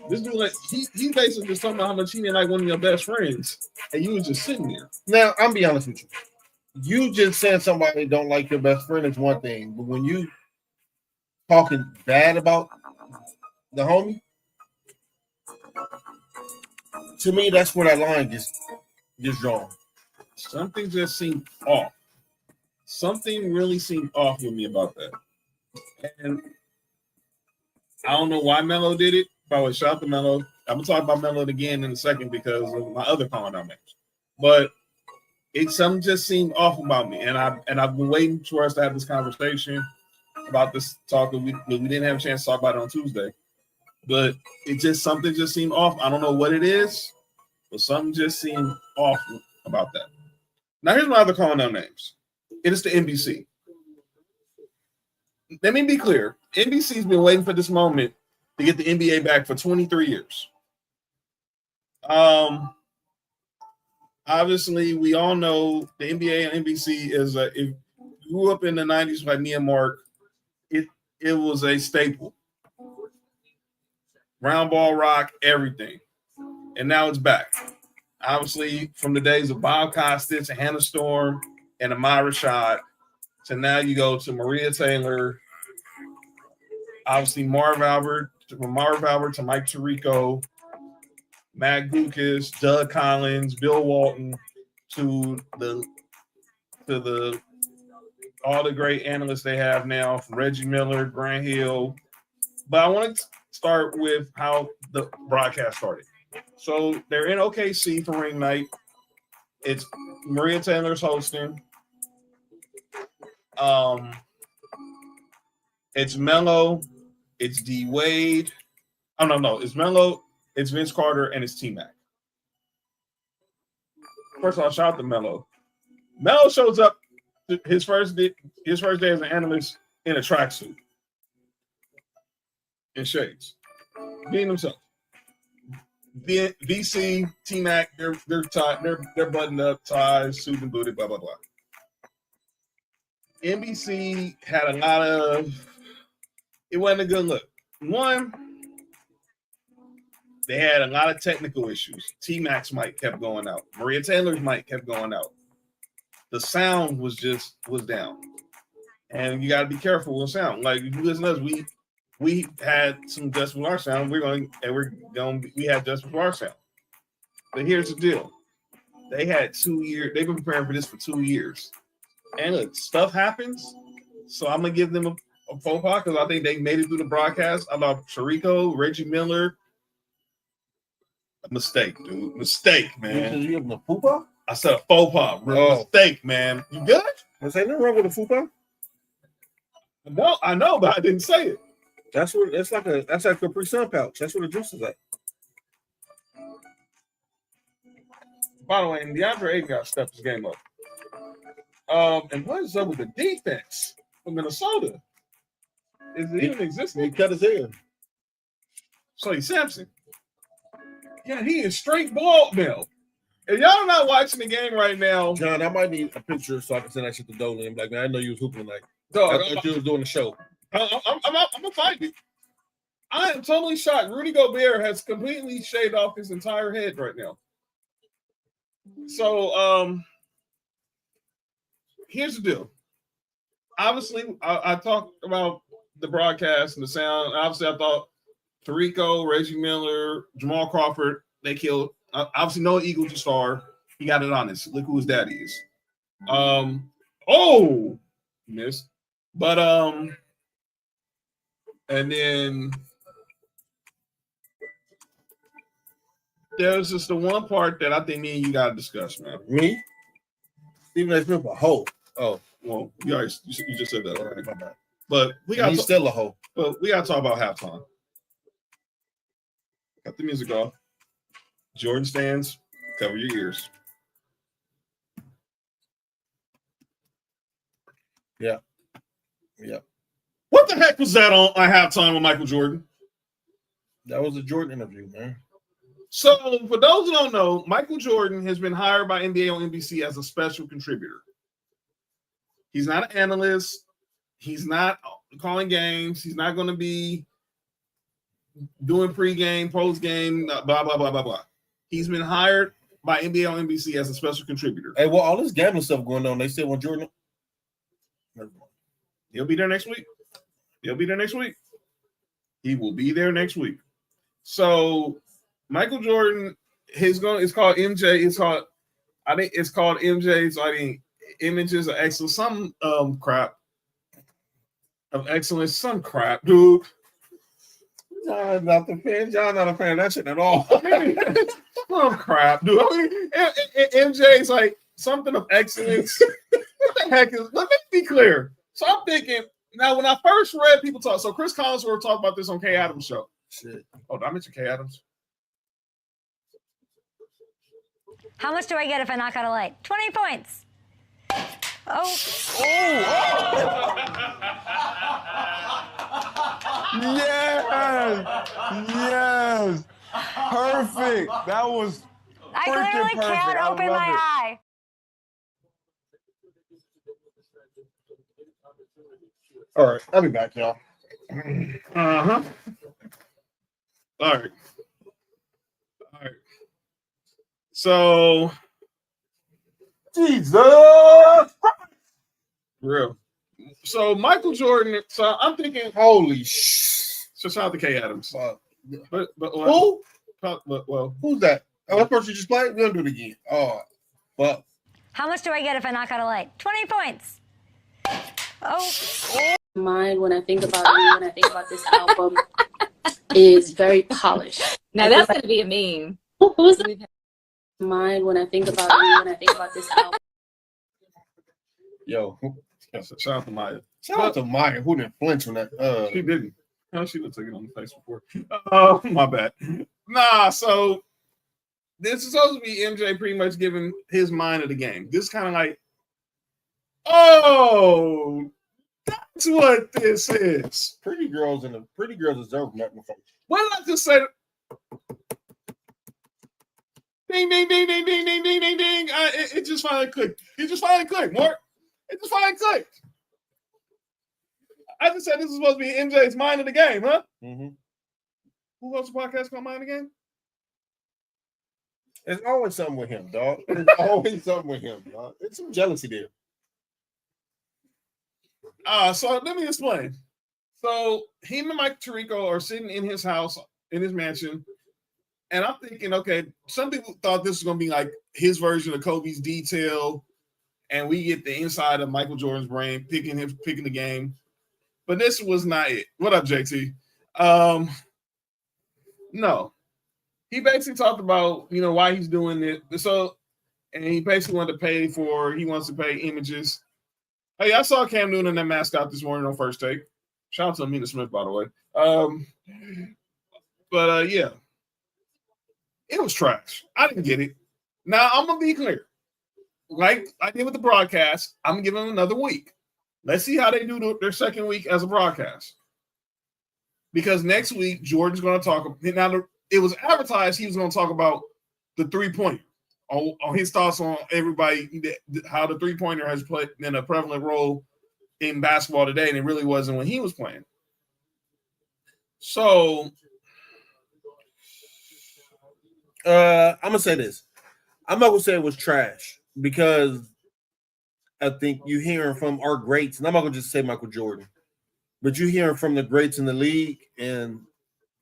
Speaker 3: this dude, like he basically just talking about how much he didn't like one of your best friends, and you was just sitting there.
Speaker 4: Now, I'm be honest with you. You just saying somebody don't like your best friend is one thing, but when you talking bad about the homie, to me, that's where that line gets drawn.
Speaker 3: Something just seemed off. Something really seemed off with me about that. And I don't know why Melo did it. By the way, shout out to Melo. I'm gonna talk about Melo again in a second because of my other comment I made. But something just seemed off about me, and I've been waiting for us to have this conversation about this talk. We didn't have a chance to talk about it on Tuesday, but something just seemed off. I don't know what it is, but something just seemed off about that. Now here's my other calling out names. It is the NBC. Let me be clear. NBC's been waiting for this moment to get the NBA back for 23 years. Obviously, we all know the NBA and NBC is if you grew up in the 90s like me and Mark, it was a staple. Round ball rock, everything. And now it's back. Obviously, from the days of Bob Costas and Hannah Storm and Amara Rashad, to now you go to Maria Taylor, obviously Marv Albert to Mike Tirico, Matt Gukas, Doug Collins, Bill Walton, to the all the great analysts they have now, from Reggie Miller, Grant Hill. But I want to start with how the broadcast started. So they're in OKC for ring night. It's Maria Taylor's hosting. It's Melo, it's D Wade. Oh no, it's Melo, it's Vince Carter, and it's T-Mac. First of all, shout out to Melo. Melo shows up his first day as an analyst in a tracksuit and shades, being himself. VC, T-Mac, they're buttoned up, ties, suit and booted, blah blah blah. NBC had a lot of. It wasn't a good look. One, they had a lot of technical issues. T-Mac's mic kept going out. Maria Taylor's mic kept going out. The sound was down, and you got to be careful with sound. Like if you listen to us, we had some adjustments with our sound. We had adjustments with our sound. But here's the deal: they had 2 years. They've been preparing for this for 2 years. And look, stuff happens. So I'm gonna give them a faux pas because I think they made it through the broadcast. I thought Tirico, Reggie Miller. A mistake, dude. Mistake, man.
Speaker 4: You have a faux pas?
Speaker 3: I said a faux pas, bro. Mistake, man. You good?
Speaker 4: There's nothing wrong with a faux pas.
Speaker 3: No, I know, but I didn't say it.
Speaker 4: That's like a Capri Sun pouch. That's what the juice is at.
Speaker 3: By the way, DeAndre Ayton got to step his game up. And what is up with the defense for Minnesota? Is it even existing?
Speaker 4: He cut his hair.
Speaker 3: So he's Samson. Yeah, he is straight bald now. If y'all not watching the game right now,
Speaker 4: John, I might need a picture so I can send that shit to Dolan. Like, man, I know you was hooping like.
Speaker 3: Dog,
Speaker 4: I thought you was doing the show.
Speaker 3: I'm gonna find it. I am totally shocked. Rudy Gobert has completely shaved off his entire head right now. So, here's the deal. Obviously, I talked about the broadcast and the sound. Obviously, I thought Tirico, Reggie Miller, Jamal Crawford, they killed. Obviously, no Eagle to star. He got it honest. Look who his daddy is. Missed. But and then there's just the one part that I think me and you gotta discuss, man.
Speaker 4: Me? Stephen A. Smith a hoe.
Speaker 3: Oh, well, you just said that already. My bad. But
Speaker 4: he's still a hoe.
Speaker 3: But we got to talk about halftime. Got the music off. Jordan stands. Cover your ears.
Speaker 4: Yeah.
Speaker 3: What the heck was that on halftime with Michael Jordan?
Speaker 4: That was a Jordan interview, man.
Speaker 3: So, for those who don't know, Michael Jordan has been hired by NBA on NBC as a special contributor. He's not an analyst. He's not calling games. He's not going to be doing pregame, postgame, blah, blah, blah, blah, blah. He's been hired by NBA on NBC as a special contributor.
Speaker 4: Hey, well, all this gambling stuff going on, they still want Jordan.
Speaker 3: He'll be there next week. He will be there next week. So Michael Jordan, it's called MJ. I think it's called MJ. So I think Images of Excellence, some crap of excellence, some crap, dude.
Speaker 4: John not a fan of that shit at all.
Speaker 3: Some crap, dude. I mean, MJ is like something of excellence. What the heck is? Let me be clear. So I'm thinking now. When I first read people talk, so Chris Collinsworth talked about this on Kay Adams' show.
Speaker 4: Shit.
Speaker 3: Oh, did I mention Kay Adams?
Speaker 15: How much do I get if I knock out a light? 20 points.
Speaker 13: Yes. Perfect. That was
Speaker 15: I literally can't open my eye.
Speaker 4: All right, I'll be back, y'all.
Speaker 3: All right. So,
Speaker 4: Jesus.
Speaker 3: Real. So Michael Jordan. So I'm thinking,
Speaker 4: holy shit.
Speaker 3: So shout out to Kay Adams. But
Speaker 4: Who?
Speaker 3: Well,
Speaker 4: who's that? Oh, that person you just played. We'll do it again. Oh, well.
Speaker 15: How much do I get if I knock out a light? 20 points.
Speaker 16: Mind when I think about you, when I think about this album, is very polished.
Speaker 17: Now that's gonna be a meme.
Speaker 16: Who's that? Mind when I think about you, when I think about this album.
Speaker 4: Yo,
Speaker 3: shout out to Maya.
Speaker 4: Shout out to Maya, who didn't flinch on that.
Speaker 3: She didn't. No, she would take it on the face before. My bad. Nah, so this is supposed to be MJ pretty much giving his mind of the game. This kind of like, oh, that's what this is.
Speaker 4: Pretty girls deserve nothing.
Speaker 3: Why did I just say? Ding, ding, ding, ding, ding, ding, ding, ding, ding. It just finally clicked. Mark. It just finally clicked. I just said this is supposed to be MJ's mind of the game, huh?
Speaker 4: Mm-hmm.
Speaker 3: Who hosts a podcast called Mind of the Game?
Speaker 4: There's always something with him, dog. There's always something with him, dog. There's some jealousy there.
Speaker 3: So let me explain. So him and Mike Tirico are sitting in his house, in his mansion, and I'm thinking, okay, some people thought this was going to be like his version of Kobe's Detail, and we get the inside of Michael Jordan's brain, picking the game. But this was not it. What up, JT? No. He basically talked about, why he's doing it. So, and he basically he wants to pay Images. Hey, I saw Cam Newton and that mascot this morning on First Take. Shout out to Amina Smith, by the way. Yeah. It was trash. I didn't get it. Now, I'm going to be clear. Like I did with the broadcast, I'm going to give them another week. Let's see how they do their second week as a broadcast. Because next week, Jordan's going to talk. Now, it was advertised he was going to talk about the three-pointer, on his thoughts on everybody, how the three-pointer has played in a prevalent role in basketball today, and it really wasn't when he was playing. So,
Speaker 4: I'm going to say this. I'm not going to say it was trash because I think you hearing from our greats, and I'm not going to just say Michael Jordan, but you hearing from the greats in the league and,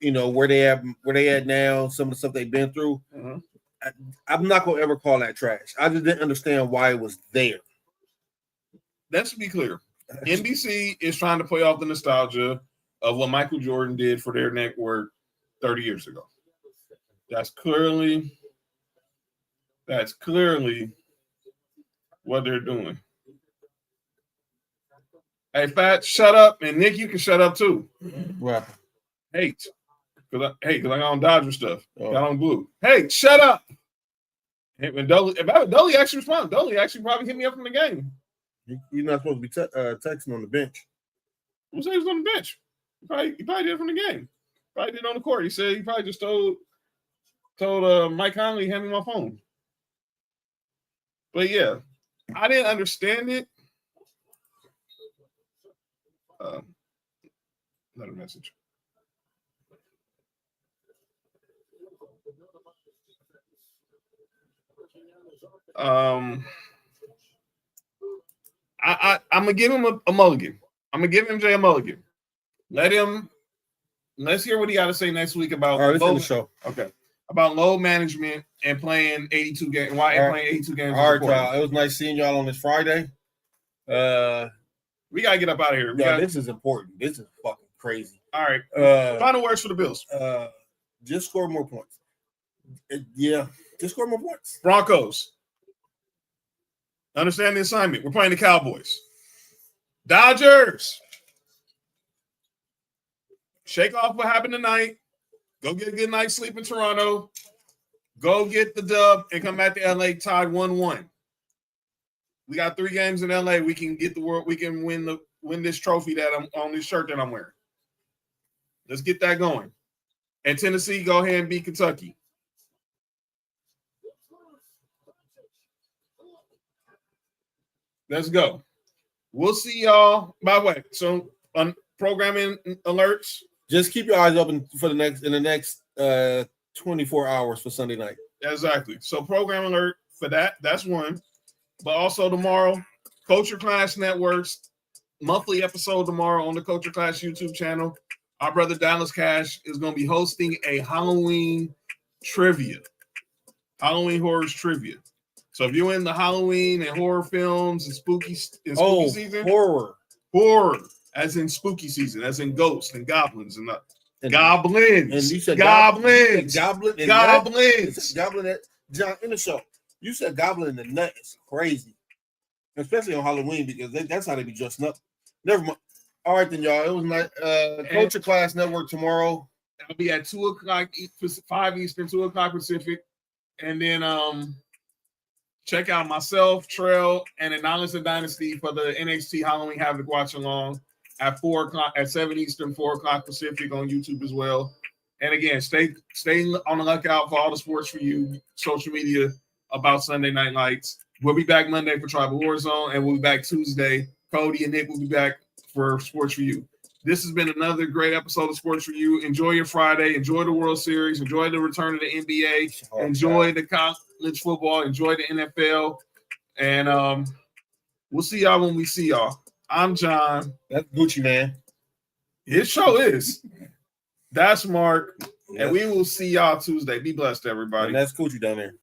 Speaker 4: where they at now, some of the stuff they've been through.
Speaker 3: Mm-hmm.
Speaker 4: I'm not going to ever call that trash. I just didn't understand why it was there.
Speaker 3: Let's be clear. NBC is trying to play off the nostalgia of what Michael Jordan did for their network 30 years ago. That's clearly what they're doing. Hey, Fat, shut up. And Nick, you can shut up too.
Speaker 4: What?
Speaker 3: Hate. Because I got on Dodger stuff. Got on blue. Hey, shut up. And Dolly actually responded. Dolly actually probably hit me up from the game.
Speaker 4: You're not supposed to be texting on the bench.
Speaker 3: Who said he was on the bench? He probably did it from the game. Probably did it on the court. He said he probably just told Mike Conley, hand me my phone. But yeah, I didn't understand it. Another message. I'm gonna give him a mulligan. I'm gonna give MJ a mulligan. Let's hear what he got to say next week about
Speaker 4: the show.
Speaker 3: Okay. About load management and playing 82 games. Why playing 82 games?
Speaker 4: All right, y'all. It was nice seeing y'all on this Friday.
Speaker 3: We gotta get up out of here.
Speaker 4: This is important. This is fucking crazy.
Speaker 3: All right. Final words for the Bills.
Speaker 4: Just score more points. Just score more points.
Speaker 3: Broncos. Understand the assignment. We're playing the Cowboys. Dodgers. Shake off what happened tonight. Go get a good night's sleep in Toronto. Go get the dub and come back to LA tied 1-1. We got 3 games in LA. We can get the world. We can win this trophy that I'm on this shirt that I'm wearing. Let's get that going. And Tennessee, go ahead and beat Kentucky. Let's go. We'll see y'all. By the way, so on programming alerts.
Speaker 4: Just keep your eyes open for the next 24 hours for Sunday night.
Speaker 3: Exactly. So program alert for that. That's one. But also tomorrow, Culture Clash Networks monthly episode tomorrow on the Culture Clash YouTube channel. Our brother Dallas Cash is going to be hosting a Halloween horrors trivia. So if you're in the Halloween and horror films and spooky season,
Speaker 4: horror,
Speaker 3: as in spooky season, as in ghosts and goblins and goblins.
Speaker 4: And you said
Speaker 3: goblins.
Speaker 4: Goblin.
Speaker 3: Goblin.
Speaker 4: John, in the show, you said goblin in the nut is crazy, especially on Halloween because that's how they be dressing up. Never mind. All right, then, y'all. It was nice. Culture Class Network tomorrow.
Speaker 3: I'll be at 2:00 5 Eastern, 2:00 Pacific, and then check out myself, Trail, and Acknowledge the Dynasty for the NXT Halloween Havoc watch along at 4:00 at 7 Eastern, 4:00 Pacific on YouTube as well. And again, stay on the lookout for all the Sports4U social media about Sunday Night Lights. We'll be back Monday for Tribal Warzone, and we'll be back Tuesday. Cody and Nick will be back for Sports4U. This has been another great episode of Sports4U. Enjoy your Friday. Enjoy the World Series. Enjoy the return of the NBA. Enjoy the college football. Enjoy the NFL. And we'll see y'all when we see y'all. I'm John.
Speaker 4: That's Gucci, man.
Speaker 3: His show is. That's Mark. Yes. And we will see y'all Tuesday. Be blessed, everybody.
Speaker 4: And that's Gucci down there.